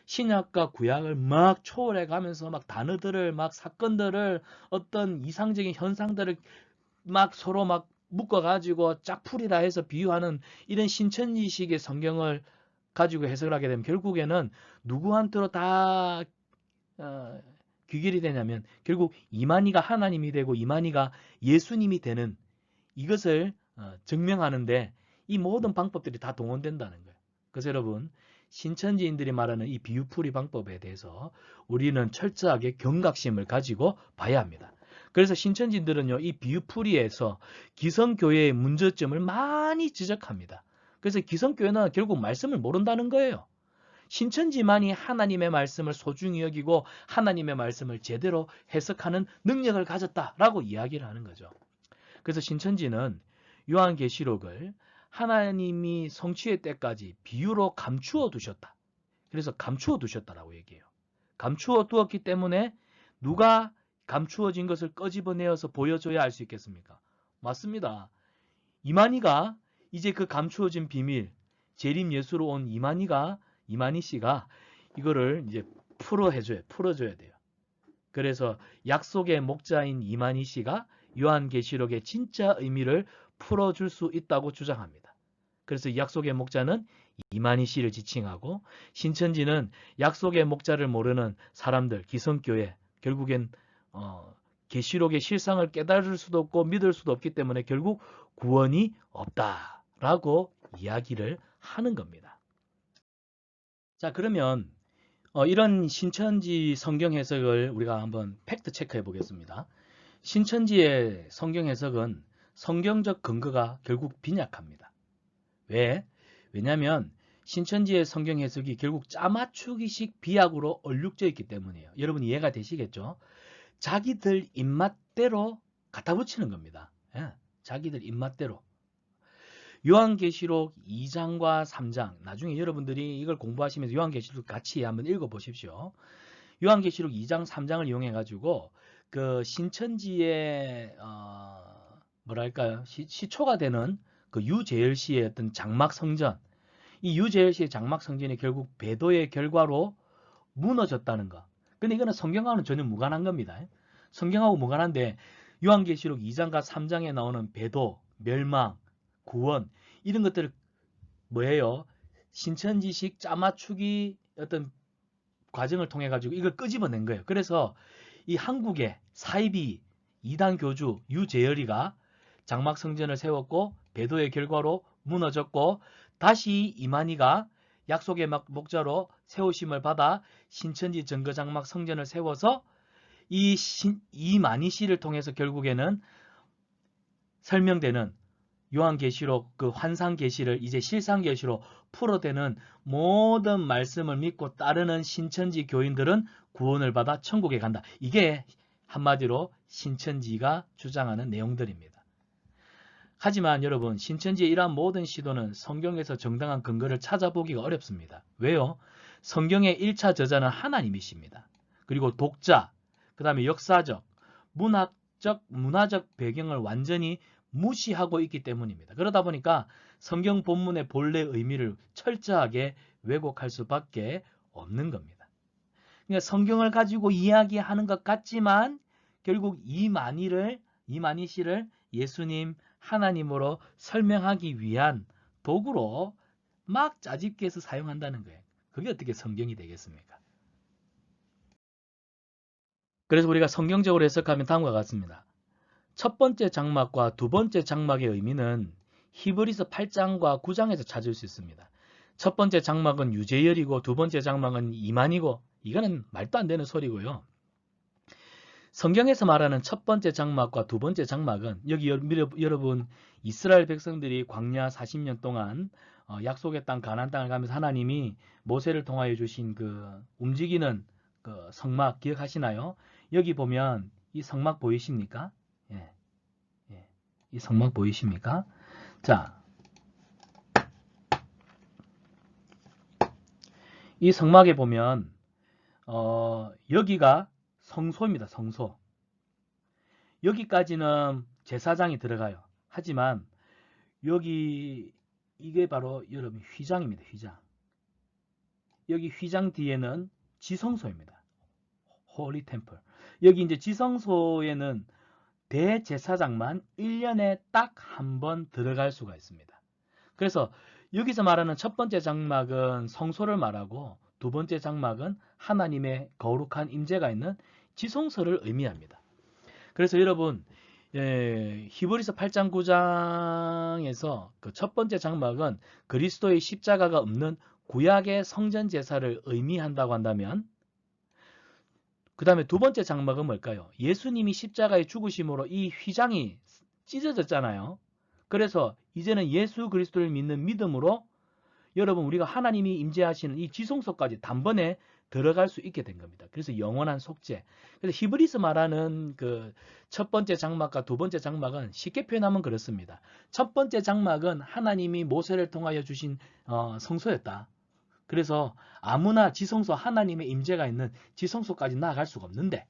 신약과 구약을 막 초월해 가면서 막 단어들을 막 사건들을 어떤 이상적인 현상들을 막 서로 막 묶어가지고 짝풀이라 해서 비유하는 이런 신천지식의 성경을 가지고 해석을 하게 되면 결국에는 누구한테로 다 귀결이 되냐면 결국 이만희가 하나님이 되고 이만희가 예수님이 되는 이것을 증명하는데 이 모든 방법들이 다 동원된다는 거예요. 그래서 여러분 신천지인들이 말하는 이 비유풀이 방법에 대해서 우리는 철저하게 경각심을 가지고 봐야 합니다. 그래서 신천지인들은요 이 비유풀이에서 기성교회의 문제점을 많이 지적합니다. 그래서 기성교회는 결국 말씀을 모른다는 거예요. 신천지만이 하나님의 말씀을 소중히 여기고 하나님의 말씀을 제대로 해석하는 능력을 가졌다라고 이야기를 하는 거죠. 그래서 신천지는 요한계시록을 하나님이 성취의 때까지 비유로 감추어 두셨다. 그래서 감추어 두셨다라고 얘기해요. 감추어 두었기 때문에 누가 감추어진 것을 끄집어내어서 보여줘야 알 수 있겠습니까? 맞습니다. 이만희가 이제 그 감추어진 비밀, 재림 예수로 온 이만희 씨가 이거를 이제 풀어줘야 돼요. 그래서 약속의 목자인 이만희 씨가 요한계시록의 진짜 의미를 풀어줄 수 있다고 주장합니다. 그래서 이 약속의 목자는 이만희 씨를 지칭하고 신천지는 약속의 목자를 모르는 사람들, 기성교회, 결국엔 계시록의 실상을 깨달을 수도 없고 믿을 수도 없기 때문에 결국 구원이 없다라고 이야기를 하는 겁니다. 자, 그러면 이런 신천지 성경 해석을 우리가 한번 팩트 체크해 보겠습니다. 신천지의 성경 해석은 성경적 근거가 결국 빈약합니다. 왜? 왜냐하면 신천지의 성경 해석이 결국 짜맞추기식 비약으로 얼룩져 있기 때문이에요. 여러분 이해가 되시겠죠? 자기들 입맛대로 갖다 붙이는 겁니다. 예, 자기들 입맛대로. 요한계시록 2장과 3장 나중에 여러분들이 이걸 공부하시면서 요한계시록 같이 한번 읽어보십시오. 요한계시록 2장 3장을 이용해 가지고 그 신천지의 뭐랄까요 시초가 되는 그 유재열 씨의 어떤 장막 성전 이 유재열 씨의 장막 성전이 결국 배도의 결과로 무너졌다는 거. 근데 이거는 성경하고는 전혀 무관한 겁니다. 성경하고 무관한데 요한계시록 2장과 3장에 나오는 배도, 멸망, 구원 이런 것들을 뭐예요? 신천지식 짜맞추기 어떤 과정을 통해 가지고 이걸 끄집어낸 거예요. 그래서 이 한국의 사이비 이단 교주 유재열이가 장막 성전을 세웠고 배도의 결과로 무너졌고 다시 이만희가 약속의 목자로 세우심을 받아 신천지 증거장막 성전을 세워서 이만희 씨를 통해서 결국에는 설명되는 요한계시록 그 환상계시를 이제 실상계시로 풀어대는 모든 말씀을 믿고 따르는 신천지 교인들은 구원을 받아 천국에 간다. 이게 한마디로 신천지가 주장하는 내용들입니다. 하지만 여러분 신천지의 이러한 모든 시도는 성경에서 정당한 근거를 찾아보기가 어렵습니다. 왜요? 성경의 1차 저자는 하나님이십니다. 그리고 독자, 그 다음에 역사적, 문화적 배경을 완전히 무시하고 있기 때문입니다. 그러다 보니까 성경 본문의 본래 의미를 철저하게 왜곡할 수밖에 없는 겁니다. 그러니까 성경을 가지고 이야기하는 것 같지만 결국 이만희 씨를 예수님, 하나님으로 설명하기 위한 도구로 막 짜집기 해서 사용한다는 거예요. 그게 어떻게 성경이 되겠습니까? 그래서 우리가 성경적으로 해석하면 다음과 같습니다. 첫 번째 장막과 두 번째 장막의 의미는 히브리서 8장과 9장에서 찾을 수 있습니다. 첫 번째 장막은 유재열이고 두 번째 장막은 이만이고 이거는 말도 안 되는 소리고요. 성경에서 말하는 첫 번째 장막과 두 번째 장막은 여기 여러분 이스라엘 백성들이 광야 40년 동안 약속의 땅 가나안 땅을 가면서 하나님이 모세를 통하여 주신 그 움직이는 그 성막 기억하시나요? 여기 보면 이 성막 보이십니까? 예, 예. 이 성막 보이십니까? 자, 이 성막에 보면 여기가 성소입니다. 성소. 여기까지는 제사장이 들어가요. 하지만 여기 이게 바로 여러분 휘장입니다. 휘장. 여기 휘장 뒤에는 지성소입니다. 홀리 템플. 여기 이제 지성소에는 대제사장만 1년에 딱 한 번 들어갈 수가 있습니다. 그래서 여기서 말하는 첫 번째 장막은 성소를 말하고 두 번째 장막은 하나님의 거룩한 임재가 있는 지성소를 의미합니다. 그래서 여러분 히브리서 8장 9장에서 그 첫 번째 장막은 그리스도의 십자가가 없는 구약의 성전 제사를 의미한다고 한다면 그 다음에 두 번째 장막은 뭘까요? 예수님이 십자가에 죽으심으로 이 휘장이 찢어졌잖아요. 그래서 이제는 예수 그리스도를 믿는 믿음으로 여러분 우리가 하나님이 임재하시는 이 지성소까지 단번에 들어갈 수 있게 된 겁니다. 그래서 영원한 속죄. 그래서 히브리서 말하는 그 첫 번째 장막과 두 번째 장막은 쉽게 표현하면 그렇습니다. 첫 번째 장막은 하나님이 모세를 통하여 주신 성소였다. 그래서 아무나 지성소 하나님의 임재가 있는 지성소까지 나아갈 수가 없는데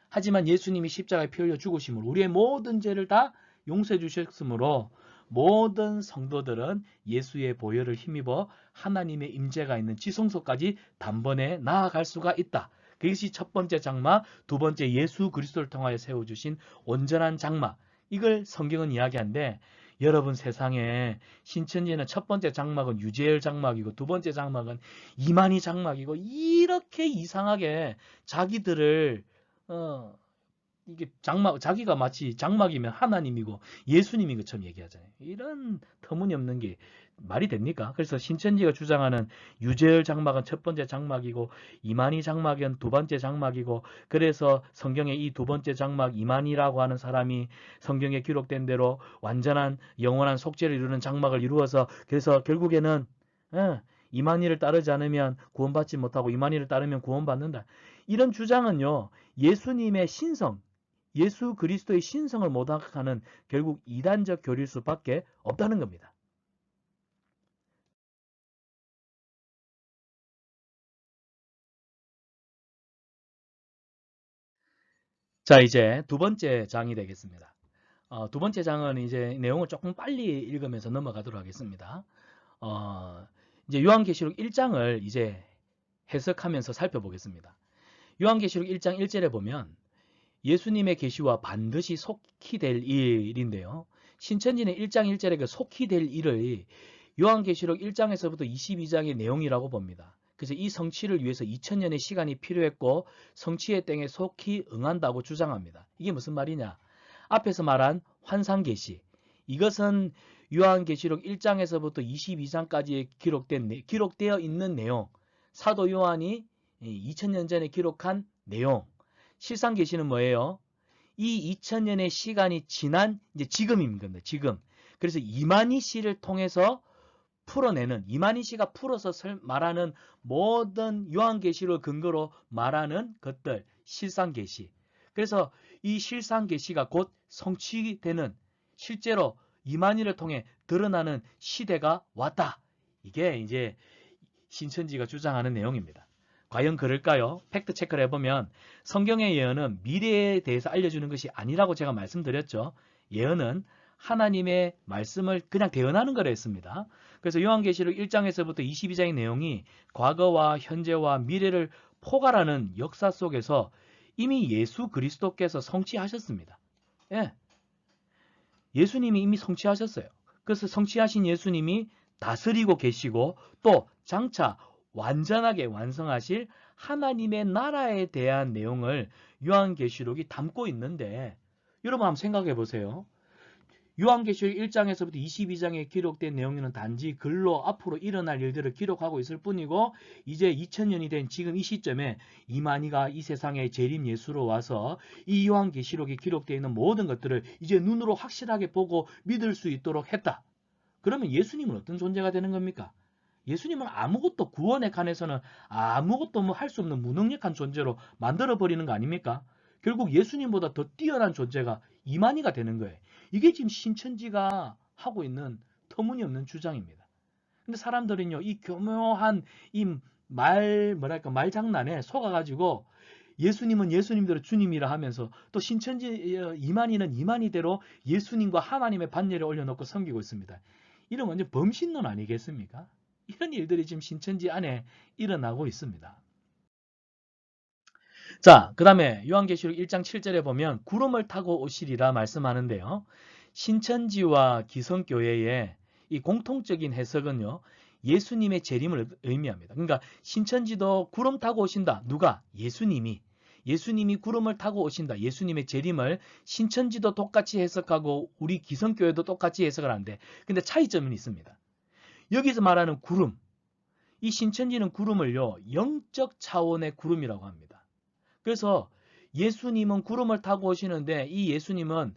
하지만 예수님이 십자가에 피 흘려 죽으심으로 우리의 모든 죄를 다 용서해 주셨으므로 모든 성도들은 예수의 보혈을 힘입어 하나님의 임재가 있는 지성소까지 단번에 나아갈 수가 있다. 그것이 첫 번째 장막, 두 번째 예수 그리스도를 통하여 세워주신 온전한 장막. 이걸 성경은 이야기하는데 여러분 세상에 신천지에는 첫 번째 장막은 유재열 장막이고 두 번째 장막은 이만희 장막이고 이렇게 이상하게 자기들을 이게 자기가 마치 장막이면 하나님이고 예수님인 것처럼 얘기하잖아요. 이런 터무니없는 게 말이 됩니까? 그래서 신천지가 주장하는 유재열 장막은 첫 번째 장막이고 이만희 장막은 두 번째 장막이고 그래서 성경에 이 두 번째 장막 이만희라고 하는 사람이 성경에 기록된 대로 완전한 영원한 속죄를 이루는 장막을 이루어서 그래서 결국에는 이만희를 따르지 않으면 구원받지 못하고 이만희를 따르면 구원받는다. 이런 주장은요. 예수님의 신성 예수 그리스도의 신성을 모독하는 결국 이단적 교리일 수밖에 없다는 겁니다. 자, 이제 두 번째 장이 되겠습니다. 두 번째 장은 이제 내용을 조금 빨리 읽으면서 넘어가도록 하겠습니다. 이제 요한계시록 1장을 이제 해석하면서 살펴보겠습니다. 요한계시록 1장 1절에 보면 예수님의 계시와 반드시 속히 될 일인데요. 신천지는 1장 1절에 그 속히 될 일을 요한계시록 1장에서부터 22장의 내용이라고 봅니다. 그래서 이 성취를 위해서 2000년의 시간이 필요했고 성취의 때에 속히 응한다고 주장합니다. 이게 무슨 말이냐? 앞에서 말한 환상계시. 이것은 요한계시록 1장에서부터 22장까지 기록되어 있는 내용. 사도 요한이 2000년 전에 기록한 내용. 실상계시는 뭐예요? 이 2000년의 시간이 지난 이제 지금인 겁니다. 지금. 그래서 이만희 씨를 통해서 풀어내는 이만희 씨가 풀어서 말하는 모든 요한계시를 근거로 말하는 것들 실상계시. 그래서 이 실상계시가 곧 성취되는 실제로 이만희를 통해 드러나는 시대가 왔다. 이게 이제 신천지가 주장하는 내용입니다. 과연 그럴까요? 팩트 체크를 해보면 성경의 예언은 미래에 대해서 알려주는 것이 아니라고 제가 말씀드렸죠. 예언은 하나님의 말씀을 그냥 대언하는 거라 했습니다. 그래서 요한계시록 1장에서부터 22장의 내용이 과거와 현재와 미래를 포괄하는 역사 속에서 이미 예수 그리스도께서 성취하셨습니다. 예. 예수님이 이미 성취하셨어요. 그래서 성취하신 예수님이 다스리고 계시고 또 장차 완전하게 완성하실 하나님의 나라에 대한 내용을 요한계시록이 담고 있는데 여러분 한번 생각해 보세요. 요한계시록 1장에서부터 22장에 기록된 내용은 단지 글로 앞으로 일어날 일들을 기록하고 있을 뿐이고 이제 2000년이 된 지금 이 시점에 이만희가 이 세상에 재림 예수로 와서 이 요한계시록에 기록되어 있는 모든 것들을 이제 눈으로 확실하게 보고 믿을 수 있도록 했다. 그러면 예수님은 어떤 존재가 되는 겁니까? 예수님은 아무것도 구원에 관해서는 아무것도 뭐 할 수 없는 무능력한 존재로 만들어버리는 거 아닙니까? 결국 예수님보다 더 뛰어난 존재가 이만희가 되는 거예요. 이게 지금 신천지가 하고 있는 터무니없는 주장입니다. 근데 사람들은요, 이 교묘한 뭐랄까, 말장난에 속아가지고 예수님은 예수님대로 주님이라 하면서 또 신천지 이만희는 이만희대로 예수님과 하나님의 반열에 올려놓고 섬기고 있습니다. 이런 완전 범신론 아니겠습니까? 이런 일들이 지금 신천지 안에 일어나고 있습니다. 자, 그 다음에 요한계시록 1장 7절에 보면 구름을 타고 오시리라 말씀하는데요. 신천지와 기성교회의 이 공통적인 해석은요, 예수님의 재림을 의미합니다. 그러니까 신천지도 구름 타고 오신다. 누가? 예수님이. 예수님이 구름을 타고 오신다. 예수님의 재림을 신천지도 똑같이 해석하고 우리 기성교회도 똑같이 해석을 하는데, 근데 차이점은 있습니다. 여기서 말하는 구름, 이 신천지는 구름을요, 영적 차원의 구름이라고 합니다. 그래서 예수님은 구름을 타고 오시는데 이 예수님은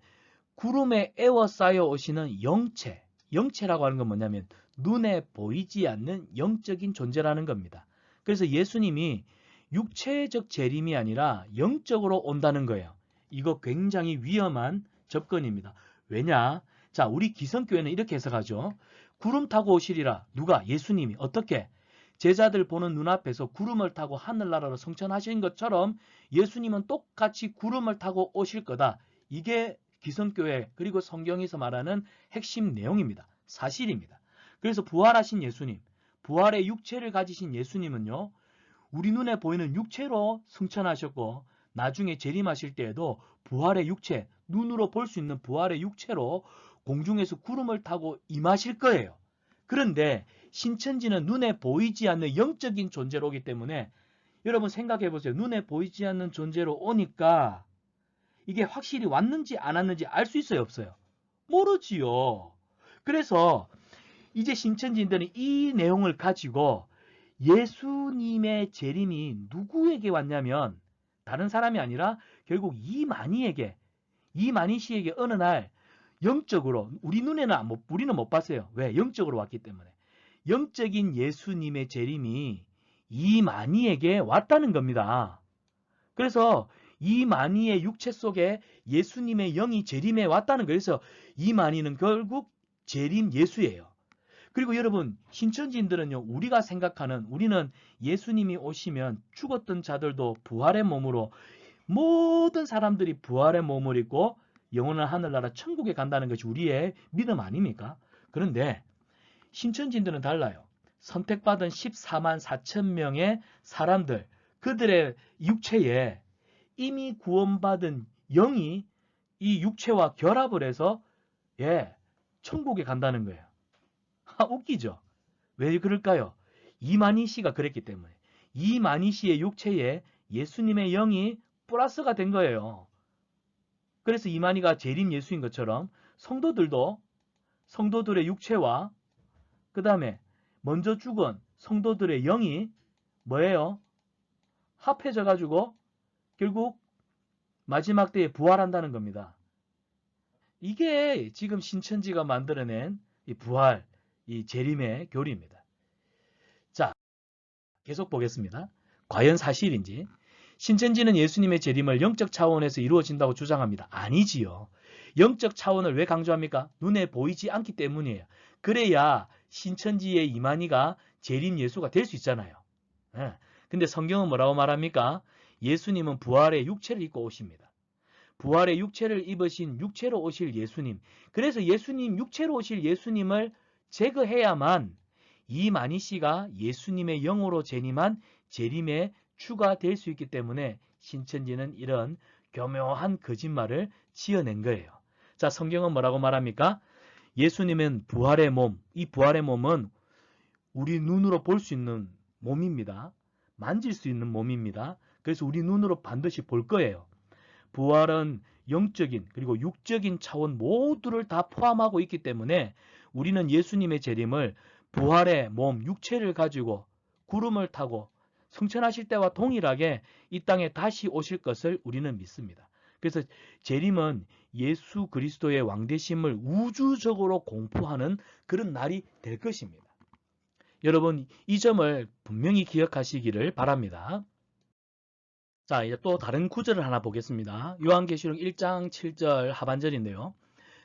구름에 에워싸여 오시는 영체, 영체라고 하는 건 뭐냐면 눈에 보이지 않는 영적인 존재라는 겁니다. 그래서 예수님이 육체적 재림이 아니라 영적으로 온다는 거예요. 이거 굉장히 위험한 접근입니다. 왜냐? 자, 우리 기성교회는 이렇게 해석하죠. 구름 타고 오시리라. 누가? 예수님이. 어떻게? 제자들 보는 눈앞에서 구름을 타고 하늘나라로 승천하신 것처럼 예수님은 똑같이 구름을 타고 오실 거다. 이게 기성교회 그리고 성경에서 말하는 핵심 내용입니다. 사실입니다. 그래서 부활하신 예수님, 부활의 육체를 가지신 예수님은요, 우리 눈에 보이는 육체로 승천하셨고 나중에 재림하실 때에도 부활의 육체, 눈으로 볼 수 있는 부활의 육체로 공중에서 구름을 타고 임하실 거예요. 그런데 신천지는 눈에 보이지 않는 영적인 존재로 오기 때문에 여러분 생각해 보세요. 눈에 보이지 않는 존재로 오니까 이게 확실히 왔는지 안 왔는지 알 수 있어요, 없어요? 모르지요. 그래서 이제 신천지인들은 이 내용을 가지고 예수님의 재림이 누구에게 왔냐면 다른 사람이 아니라 결국 이만희에게, 이만희 씨에게 어느 날 영적으로 우리는 못 봤어요. 왜? 영적으로 왔기 때문에. 영적인 예수님의 재림이 이만희에게 왔다는 겁니다. 그래서 이만희의 육체 속에 예수님의 영이 재림해 왔다는 거예요. 그래서 이만희는 결국 재림 예수예요. 그리고 여러분 신천지인들은요, 우리가 생각하는, 우리는 예수님이 오시면 죽었던 자들도 부활의 몸으로, 모든 사람들이 부활의 몸을 입고 영원한 하늘나라 천국에 간다는 것이 우리의 믿음 아닙니까? 그런데 신천지인들은 달라요. 선택받은 14만 4천 명의 사람들, 그들의 육체에 이미 구원받은 영이 이 육체와 결합을 해서 천국에 간다는 거예요. 웃기죠? 왜 그럴까요? 이만희 씨가 그랬기 때문에. 이만희 씨의 육체에 예수님의 영이 플러스가 된 거예요. 그래서 이만희가 재림 예수인 것처럼 성도들도 성도들의 육체와 그 다음에 먼저 죽은 성도들의 영이 뭐예요? 합해져 가지고 결국 마지막 때에 부활한다는 겁니다. 이게 지금 신천지가 만들어낸 이 부활, 이 재림의 교리입니다. 자, 계속 보겠습니다. 과연 사실인지. 신천지는 예수님의 재림을 영적 차원에서 이루어진다고 주장합니다. 아니지요. 영적 차원을 왜 강조합니까? 눈에 보이지 않기 때문이에요. 그래야 신천지의 이만희가 재림 예수가 될 수 있잖아요. 근데 성경은 뭐라고 말합니까? 예수님은 부활의 육체를 입고 오십니다. 부활의 육체를 입으신 육체로 오실 예수님. 그래서 예수님, 육체로 오실 예수님을 제거해야만 이만희 씨가 예수님의 영으로 재림한 재림에 추가될 수 있기 때문에 신천지는 이런 교묘한 거짓말을 지어낸 거예요. 자, 성경은 뭐라고 말합니까? 예수님은 부활의 몸, 이 부활의 몸은 우리 눈으로 볼 수 있는 몸입니다. 만질 수 있는 몸입니다. 그래서 우리 눈으로 반드시 볼 거예요. 부활은 영적인 그리고 육적인 차원 모두를 다 포함하고 있기 때문에 우리는 예수님의 재림을 부활의 몸, 육체를 가지고 구름을 타고 승천하실 때와 동일하게 이 땅에 다시 오실 것을 우리는 믿습니다. 그래서 재림은 예수 그리스도의 왕되심을 우주적으로 공포하는 그런 날이 될 것입니다. 여러분 이 점을 분명히 기억하시기를 바랍니다. 자, 이제 또 다른 구절을 하나 보겠습니다. 요한계시록 1장 7절 하반절인데요.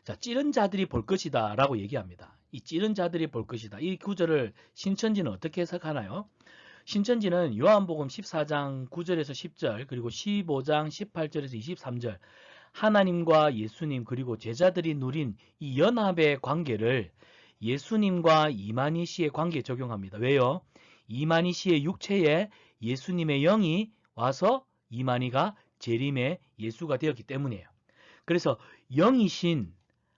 자, 찌른 자들이 볼 것이다 라고 얘기합니다. 이 찌른 자들이 볼 것이다. 이 구절을 신천지는 어떻게 해석하나요? 신천지는 요한복음 14장 9절에서 10절 그리고 15장 18절에서 23절 하나님과 예수님 그리고 제자들이 누린 이 연합의 관계를 예수님과 이만희 씨의 관계에 적용합니다. 왜요? 이만희 씨의 육체에 예수님의 영이 와서 이만희가 재림의 예수가 되었기 때문이에요. 그래서 영이신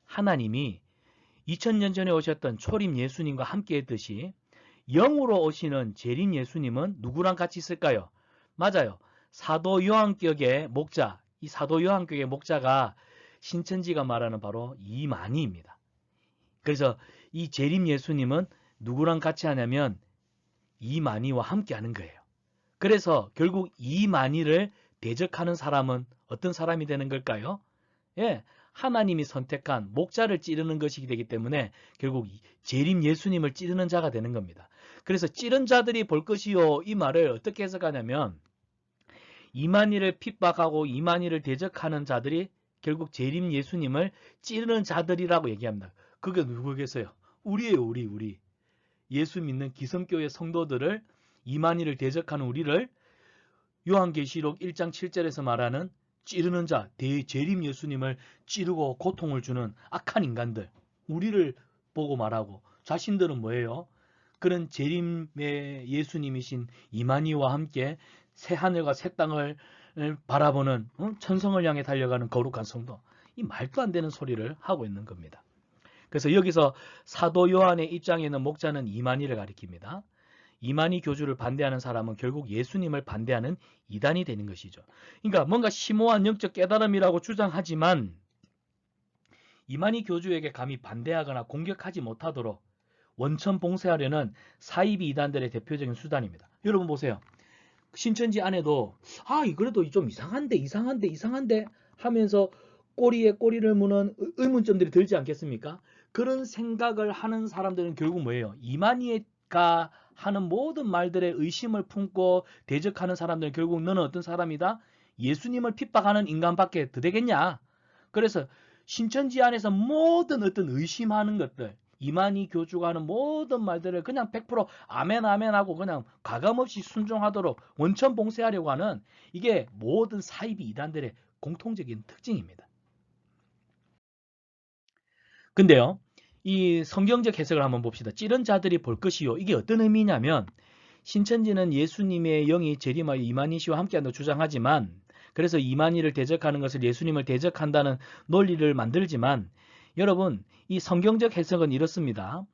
하나님이 2000년 전에 오셨던 초림 예수님과 함께 했듯이 영으로 오시는 재림 예수님은 누구랑 같이 있을까요? 맞아요. 사도 요한격의 목자, 이 사도 요한격의 목자가 신천지가 말하는 바로 이만희입니다. 그래서 이 재림 예수님은 누구랑 같이 하냐면 이만희와 함께 하는 거예요. 그래서 결국 이만희를 대적하는 사람은 어떤 사람이 되는 걸까요? 예, 하나님이 선택한 목자를 찌르는 것이기 되기 때문에 결국 재림 예수님을 찌르는 자가 되는 겁니다. 그래서 찌른 자들이 볼 것이요 이 말을 어떻게 해석하냐면 이만희를 핍박하고 이만희를 대적하는 자들이 결국 재림 예수님을 찌르는 자들이라고 얘기합니다. 그게 누구겠어요? 우리예요, 우리. 예수 믿는 기성교회 성도들을 이만희를 대적하는 우리를 요한계시록 1장 7절에서 말하는 찌르는 자, 재림 예수님을 찌르고 고통을 주는 악한 인간들, 우리를 보고 말하고 자신들은 뭐예요? 그런 재림의 예수님이신 이만희와 함께 새 하늘과 새 땅을 바라보는 천성을 향해 달려가는 거룩한 성도. 이 말도 안 되는 소리를 하고 있는 겁니다. 그래서 여기서 사도 요한의 입장에는 목자는 이만희를 가리킵니다. 이만희 교주를 반대하는 사람은 결국 예수님을 반대하는 이단이 되는 것이죠. 그러니까 뭔가 심오한 영적 깨달음이라고 주장하지만 이만희 교주에게 감히 반대하거나 공격하지 못하도록 원천 봉쇄하려는 사이비 이단들의 대표적인 수단입니다. 여러분 보세요. 신천지 안에도 그래도 좀 이상한데 하면서 꼬리에 꼬리를 무는 의문점들이 들지 않겠습니까? 그런 생각을 하는 사람들은 결국 뭐예요? 이만희가 하는 모든 말들에 의심을 품고 대적하는 사람들은 결국 너는 어떤 사람이다? 예수님을 핍박하는 인간밖에 더 되겠냐? 그래서 신천지 안에서 모든 어떤 의심하는 것들, 이만희 교주가 하는 모든 말들을 그냥 100% 아멘 하고 그냥 가감없이 순종하도록 원천 봉쇄하려고 하는 이게 모든 사이비 이단들의 공통적인 특징입니다. 근데요, 이 성경적 해석을 한번 봅시다. 찌른 자들이 볼 것이요. 이게 어떤 의미냐면 신천지는 예수님의 영이 재림하여 이만희 씨와 함께한다고 주장하지만 그래서 이만희를 대적하는 것을 예수님을 대적한다는 논리를 만들지만 여러분 이 성경적 해석은 이렇습니다.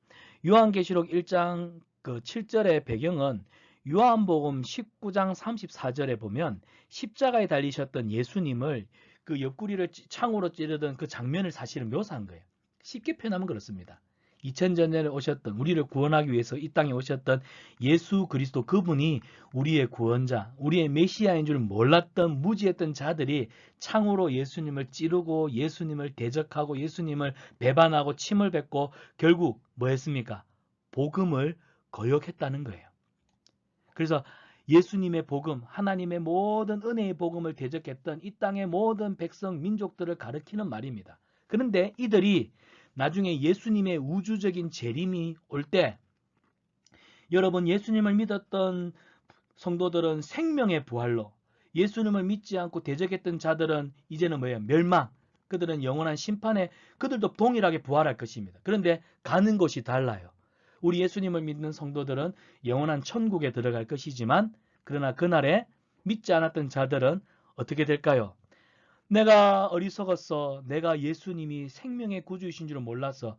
요한계시록 1장 7절의 배경은 요한복음 19장 34절에 보면 십자가에 달리셨던 예수님을 그 옆구리를 창으로 찌르던 그 장면을 사실은 묘사한 거예요. 쉽게 표현하면 그렇습니다. 2000년 전에 오셨던 우리를 구원하기 위해서 이 땅에 오셨던 예수 그리스도 그분이 우리의 구원자, 우리의 메시아인 줄 몰랐던 무지했던 자들이 창으로 예수님을 찌르고 예수님을 대적하고 예수님을 배반하고 침을 뱉고 결국 뭐 했습니까? 복음을 거역했다는 거예요. 그래서 예수님의 복음, 하나님의 모든 은혜의 복음을 대적했던 이 땅의 모든 백성, 민족들을 가리키는 말입니다. 그런데 이들이 나중에 예수님의 우주적인 재림이 올 때 여러분 예수님을 믿었던 성도들은 생명의 부활로 예수님을 믿지 않고 대적했던 자들은 이제는 뭐예요? 멸망. 그들은 영원한 심판에 그들도 동일하게 부활할 것입니다. 그런데 가는 곳이 달라요. 우리 예수님을 믿는 성도들은 영원한 천국에 들어갈 것이지만 그러나 그날에 믿지 않았던 자들은 어떻게 될까요? 내가 어리석었어. 내가 예수님이 생명의 구주이신 줄은 몰랐어.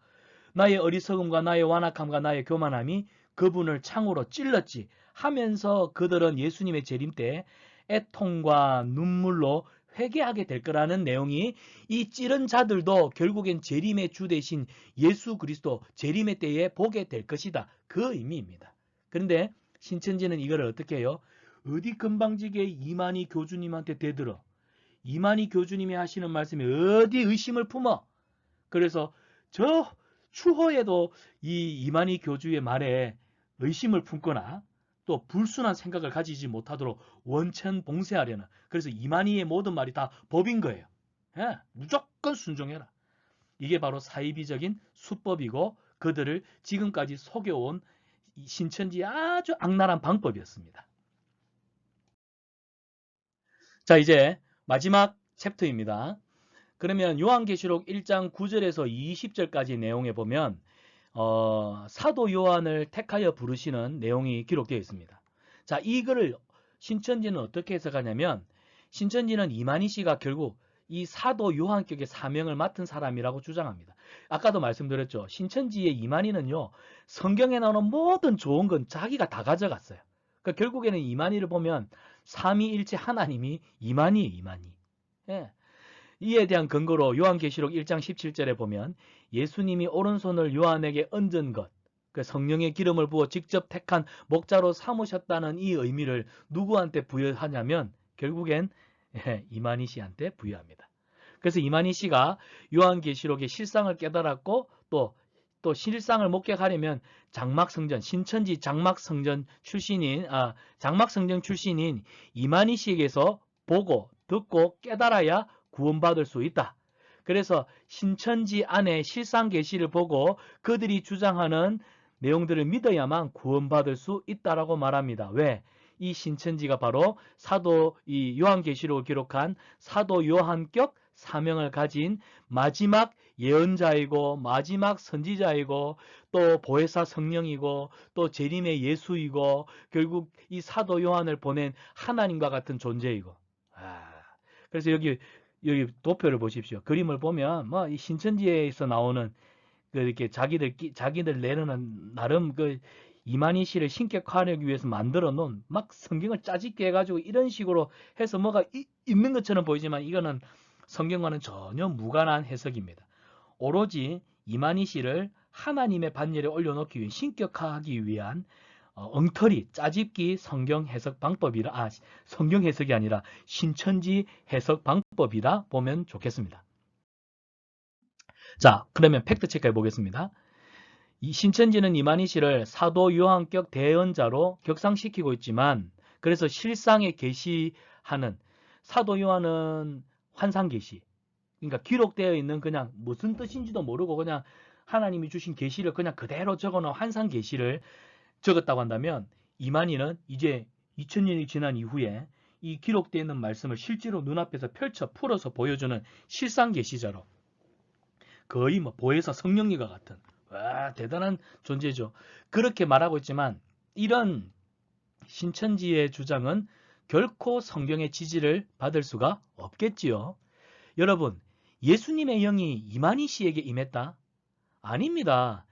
나의 어리석음과 나의 완악함과 나의 교만함이 그분을 창으로 찔렀지 하면서 그들은 예수님의 재림 때 애통과 눈물로 회개하게 될 거라는 내용이 이 찌른 자들도 결국엔 재림의 주 대신 예수 그리스도 재림의 때에 보게 될 것이다. 그 의미입니다. 그런데 신천지는 이걸 어떻게 해요? 어디 금방지게 이만희 교주님한테 대들어. 이만희 교주님이 하시는 말씀이 어디 의심을 품어. 그래서 저 추호에도 이 이만희 교주의 말에 의심을 품거나 또 불순한 생각을 가지지 못하도록 원천 봉쇄하려는, 그래서 이만희의 모든 말이 다 법인 거예요. 예, 무조건 순종해라. 이게 바로 사이비적인 수법이고 그들을 지금까지 속여온 신천지의 아주 악랄한 방법이었습니다. 자, 이제 마지막 챕터입니다. 그러면 요한계시록 1장 9절에서 20절까지 내용에 보면 사도 요한을 택하여 부르시는 내용이 기록되어 있습니다. 자, 이 글을 신천지는 어떻게 해석하냐면, 신천지는 이만희 씨가 결국 이 사도 요한격의 사명을 맡은 사람이라고 주장합니다. 아까도 말씀드렸죠. 신천지의 이만희는요, 성경에 나오는 모든 좋은 건 자기가 다 가져갔어요. 그러니까 결국에는 이만희를 보면 삼위일체 하나님이 이만희예요, 이만희. 예. 이에 대한 근거로 요한계시록 1장 17절에 보면 예수님이 오른손을 요한에게 얹은 것, 그 성령의 기름을 부어 직접 택한 목자로 삼으셨다는 이 의미를 누구한테 부여하냐면 결국엔 이만희 씨한테 부여합니다. 그래서 이만희 씨가 요한계시록의 실상을 깨달았고 또 실상을 목격하려면 장막성전, 신천지 장막성전 출신인 이만희 씨에게서 보고 듣고 깨달아야 구원받을 수 있다. 그래서 신천지 안에 실상 계시를 보고 그들이 주장하는 내용들을 믿어야만 구원받을 수 있다라고 말합니다. 왜? 이 신천지가 바로 이 요한계시록을 기록한 사도 요한격 사명을 가진 마지막 예언자이고 마지막 선지자이고 또 보혜사 성령이고 또 재림의 예수이고 결국 이 사도 요한을 보낸 하나님과 같은 존재이고. 그래서 여기 도표를 보십시오. 그림을 보면 뭐 이 신천지에서 나오는 이렇게 자기들 내려는 나름 그 이만희 씨를 신격화하기 위해서 만들어 놓은 막 성경을 짜집게 해가지고 이런 식으로 해서 뭐가 있는 것처럼 보이지만 이거는 성경과는 전혀 무관한 해석입니다. 오로지 이만희 씨를 하나님의 반열에 올려놓기 위해 신격화하기 위한 엉터리 짜집기 성경 해석 방법이라 성경 해석이 아니라 신천지 해석 방법이라 보면 좋겠습니다. 자, 그러면 팩트 체크해 보겠습니다. 이 신천지는 이만희 씨를 사도 요한격 대언자로 격상시키고 있지만 그래서 실상에 계시하는 사도 요한은 환상 계시, 그러니까 기록되어 있는 그냥 무슨 뜻인지도 모르고 그냥 하나님이 주신 계시를 그냥 그대로 적어놓은 환상 계시를 적었다고 한다면 이만희는 이제 2000년이 지난 이후에 이 기록되어 있는 말씀을 실제로 눈앞에서 펼쳐 풀어서 보여주는 실상 계시자로 거의 뭐 보혜사 성령님과 같은 대단한 존재죠. 그렇게 말하고 있지만 이런 신천지의 주장은 결코 성경의 지지를 받을 수가 없겠지요. 여러분, 예수님의 영이 이만희 씨에게 임했다? 아닙니다.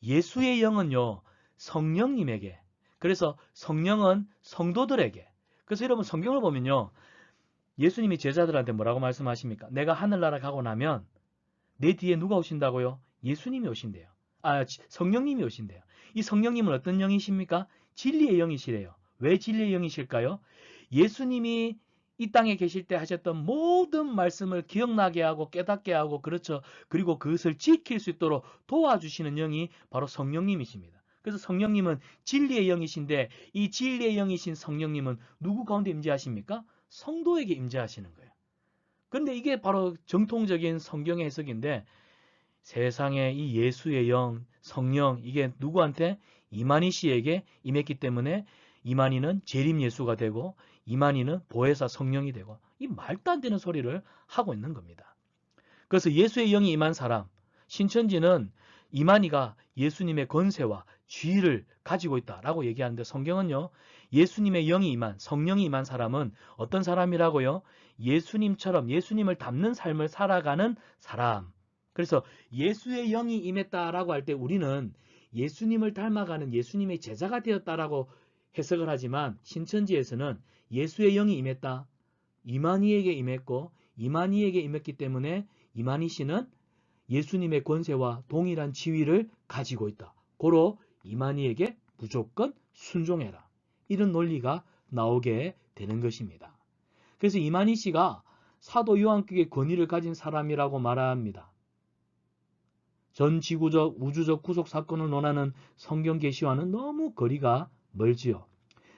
예수의 영은요, 성령님에게, 그래서 성령은 성도들에게. 그래서 여러분 성경을 보면요, 예수님이 제자들한테 뭐라고 말씀하십니까? 내가 하늘나라 가고 나면 내 뒤에 누가 오신다고요? 예수님이 오신대요. 성령님이 오신대요. 이 성령님은 어떤 영이십니까? 진리의 영이시래요. 왜 진리의 영이실까요? 예수님이 이 땅에 계실 때 하셨던 모든 말씀을 기억나게 하고 깨닫게 하고, 그렇죠. 그리고 그것을 지킬 수 있도록 도와주시는 영이 바로 성령님이십니다. 그래서 성령님은 진리의 영이신데 이 진리의 영이신 성령님은 누구 가운데 임재하십니까? 성도에게 임재하시는 거예요. 근데 이게 바로 정통적인 성경의 해석인데 세상에 이 예수의 영, 성령, 이게 누구한테? 이만희 씨에게 임했기 때문에 이만희는 재림 예수가 되고 이만희는 보혜사 성령이 되고, 이 말도 안 되는 소리를 하고 있는 겁니다. 그래서 예수의 영이 임한 사람, 신천지는 이만희가 예수님의 권세와 지위를 가지고 있다라고 얘기하는데 성경은요, 예수님의 영이 임한, 성령이 임한 사람은 어떤 사람이라고요? 예수님처럼 예수님을 닮는 삶을 살아가는 사람. 그래서 예수의 영이 임했다라고 할 때 우리는 예수님을 닮아가는 예수님의 제자가 되었다라고 해석을 하지만 신천지에서는 예수의 영이 임했다, 이만희에게 임했고 이만희에게 임했기 때문에 이만희 씨는 예수님의 권세와 동일한 지위를 가지고 있다. 고로 이만희에게 무조건 순종해라. 이런 논리가 나오게 되는 것입니다. 그래서 이만희 씨가 사도 요한격의 권위를 가진 사람이라고 말합니다. 전 지구적 우주적 구속 사건을 논하는 성경 계시와는 너무 거리가 멀지요.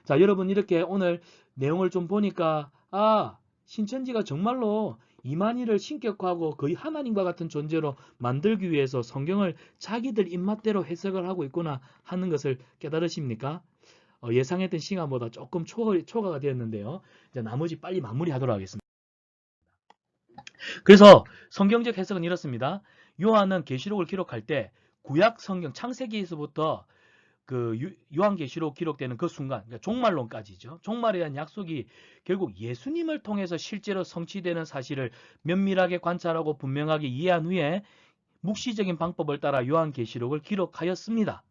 자, 여러분 이렇게 오늘 내용을 좀 보니까 신천지가 정말로 이만희를 신격화하고 거의 하나님과 같은 존재로 만들기 위해서 성경을 자기들 입맛대로 해석을 하고 있구나 하는 것을 깨달으십니까? 예상했던 시간보다 조금 초과가 되었는데요. 이제 나머지 빨리 마무리하도록 하겠습니다. 그래서 성경적 해석은 이렇습니다. 요한은 계시록을 기록할 때 구약 성경 창세기에서부터 그 요한계시록 기록되는 그 순간, 그러니까 종말론까지죠. 종말에 대한 약속이 결국 예수님을 통해서 실제로 성취되는 사실을 면밀하게 관찰하고 분명하게 이해한 후에 묵시적인 방법을 따라 요한계시록을 기록하였습니다.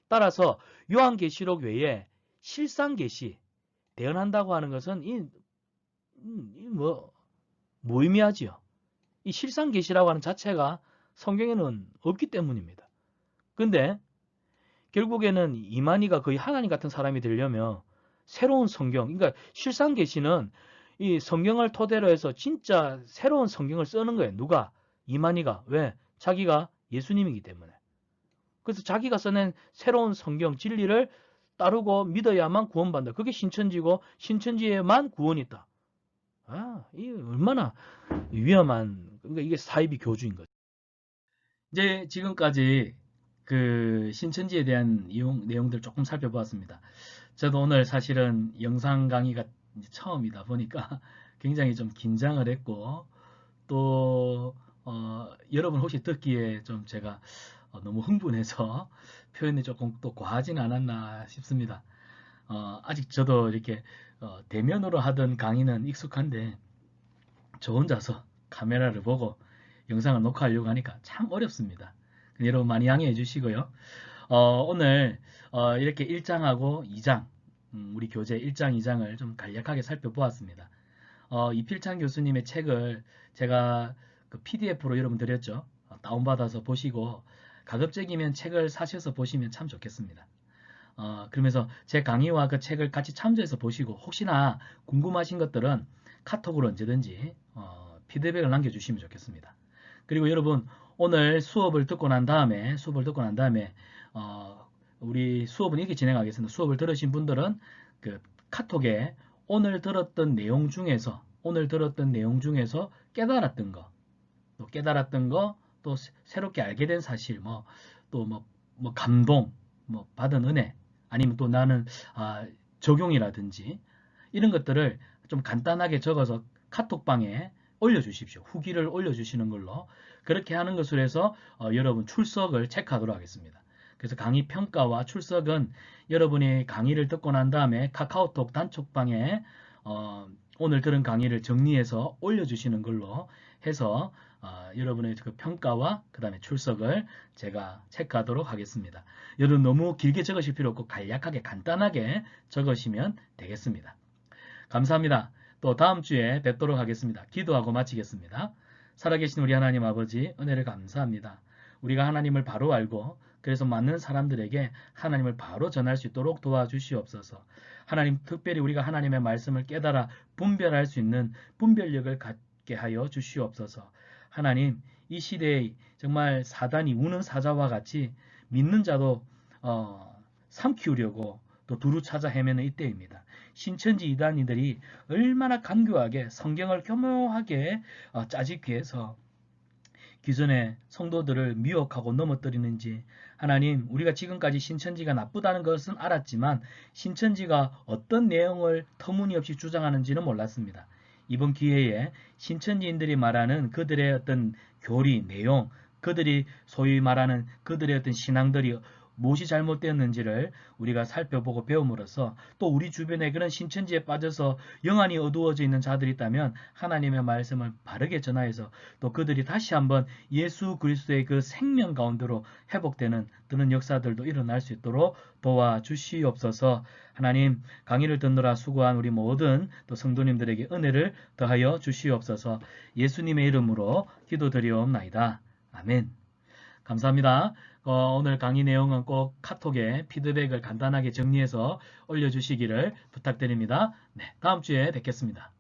따라서 요한계시록 외에 실상계시, 대언한다고 하는 것은 무의미하지요. 이 실상계시라고 하는 자체가 성경에는 없기 때문입니다. 근데 결국에는 이만희가 거의 하나님 같은 사람이 되려면 새로운 성경, 그러니까 실상계시는 이 성경을 토대로 해서 진짜 새로운 성경을 쓰는 거예요. 누가? 이만희가. 왜? 자기가 예수님이기 때문에. 그래서 자기가 써낸 새로운 성경 진리를 따르고 믿어야만 구원받는다. 그게 신천지고 신천지에만 구원이 있다. 이게 얼마나 위험한, 그러니까 이게 사이비 교주인 거죠. 이제 지금까지 그 신천지에 대한 내용들 조금 살펴보았습니다. 저도 오늘 사실은 영상 강의가 처음이다 보니까 굉장히 좀 긴장을 했고, 또 여러분 혹시 듣기에 좀 제가 너무 흥분해서 표현이 조금 또 과하진 않았나 싶습니다. 아직 저도 이렇게 대면으로 하던 강의는 익숙한데 저 혼자서 카메라를 보고 영상을 녹화하려고 하니까 참 어렵습니다. 여러분 많이 양해해 주시고요. 오늘 이렇게 1장하고 2장, 우리 교재 1장, 2장을 좀 간략하게 살펴보았습니다. 이필창 교수님의 책을 제가 그 PDF로 여러분 드렸죠. 다운받아서 보시고 가급적이면 책을 사셔서 보시면 참 좋겠습니다. 그러면서 제 강의와 그 책을 같이 참조해서 보시고 혹시나 궁금하신 것들은 카톡으로 언제든지 피드백을 남겨주시면 좋겠습니다. 그리고 여러분 오늘 수업을 듣고 난 다음에 우리 수업은 이렇게 진행하겠습니다. 수업을 들으신 분들은 그 카톡에 오늘 들었던 내용 중에서 깨달았던 거, 또 새롭게 알게 된 사실, 또 감동, 받은 은혜, 아니면 또 나는 적용이라든지 이런 것들을 좀 간단하게 적어서 카톡방에 올려주십시오. 후기를 올려주시는 걸로 그렇게 하는 것으로 해서 여러분 출석을 체크하도록 하겠습니다. 그래서 강의 평가와 출석은 여러분이 강의를 듣고 난 다음에 카카오톡 단톡방에 오늘 들은 강의를 정리해서 올려주시는 걸로 해서 여러분의 그 평가와 그 다음에 출석을 제가 체크하도록 하겠습니다. 여러분 너무 길게 적으실 필요 없고 간략하게 간단하게 적으시면 되겠습니다. 감사합니다. 또 다음 주에 뵙도록 하겠습니다. 기도하고 마치겠습니다. 살아계신 우리 하나님 아버지 은혜를 감사합니다. 우리가 하나님을 바로 알고 그래서 많은 사람들에게 하나님을 바로 전할 수 있도록 도와주시옵소서. 하나님 특별히 우리가 하나님의 말씀을 깨달아 분별할 수 있는 분별력을 갖게 하여 주시옵소서. 하나님 이 시대에 정말 사단이 우는 사자와 같이 믿는 자도 삼키우려고 또 두루 찾아 헤매는 이때입니다. 신천지 이단이들이 얼마나 간교하게 성경을 교묘하게 짜집기 해서 기존의 성도들을 미혹하고 넘어뜨리는지 하나님 우리가 지금까지 신천지가 나쁘다는 것은 알았지만 신천지가 어떤 내용을 터무니없이 주장하는지는 몰랐습니다. 이번 기회에 신천지인들이 말하는 그들의 어떤 교리, 내용, 그들이 소위 말하는 그들의 어떤 신앙들이 무엇이 잘못되었는지를 우리가 살펴보고 배움으로써 또 우리 주변에 그런 신천지에 빠져서 영안이 어두워져 있는 자들이 있다면 하나님의 말씀을 바르게 전하여서 또 그들이 다시 한번 예수 그리스도의 그 생명 가운데로 회복되는 그런 역사들도 일어날 수 있도록 도와주시옵소서. 하나님 강의를 듣느라 수고한 우리 모든 또 성도님들에게 은혜를 더하여 주시옵소서. 예수님의 이름으로 기도드리옵나이다. 아멘. 감사합니다. 오늘 강의 내용은 꼭 카톡에 피드백을 간단하게 정리해서 올려주시기를 부탁드립니다. 네, 다음 주에 뵙겠습니다.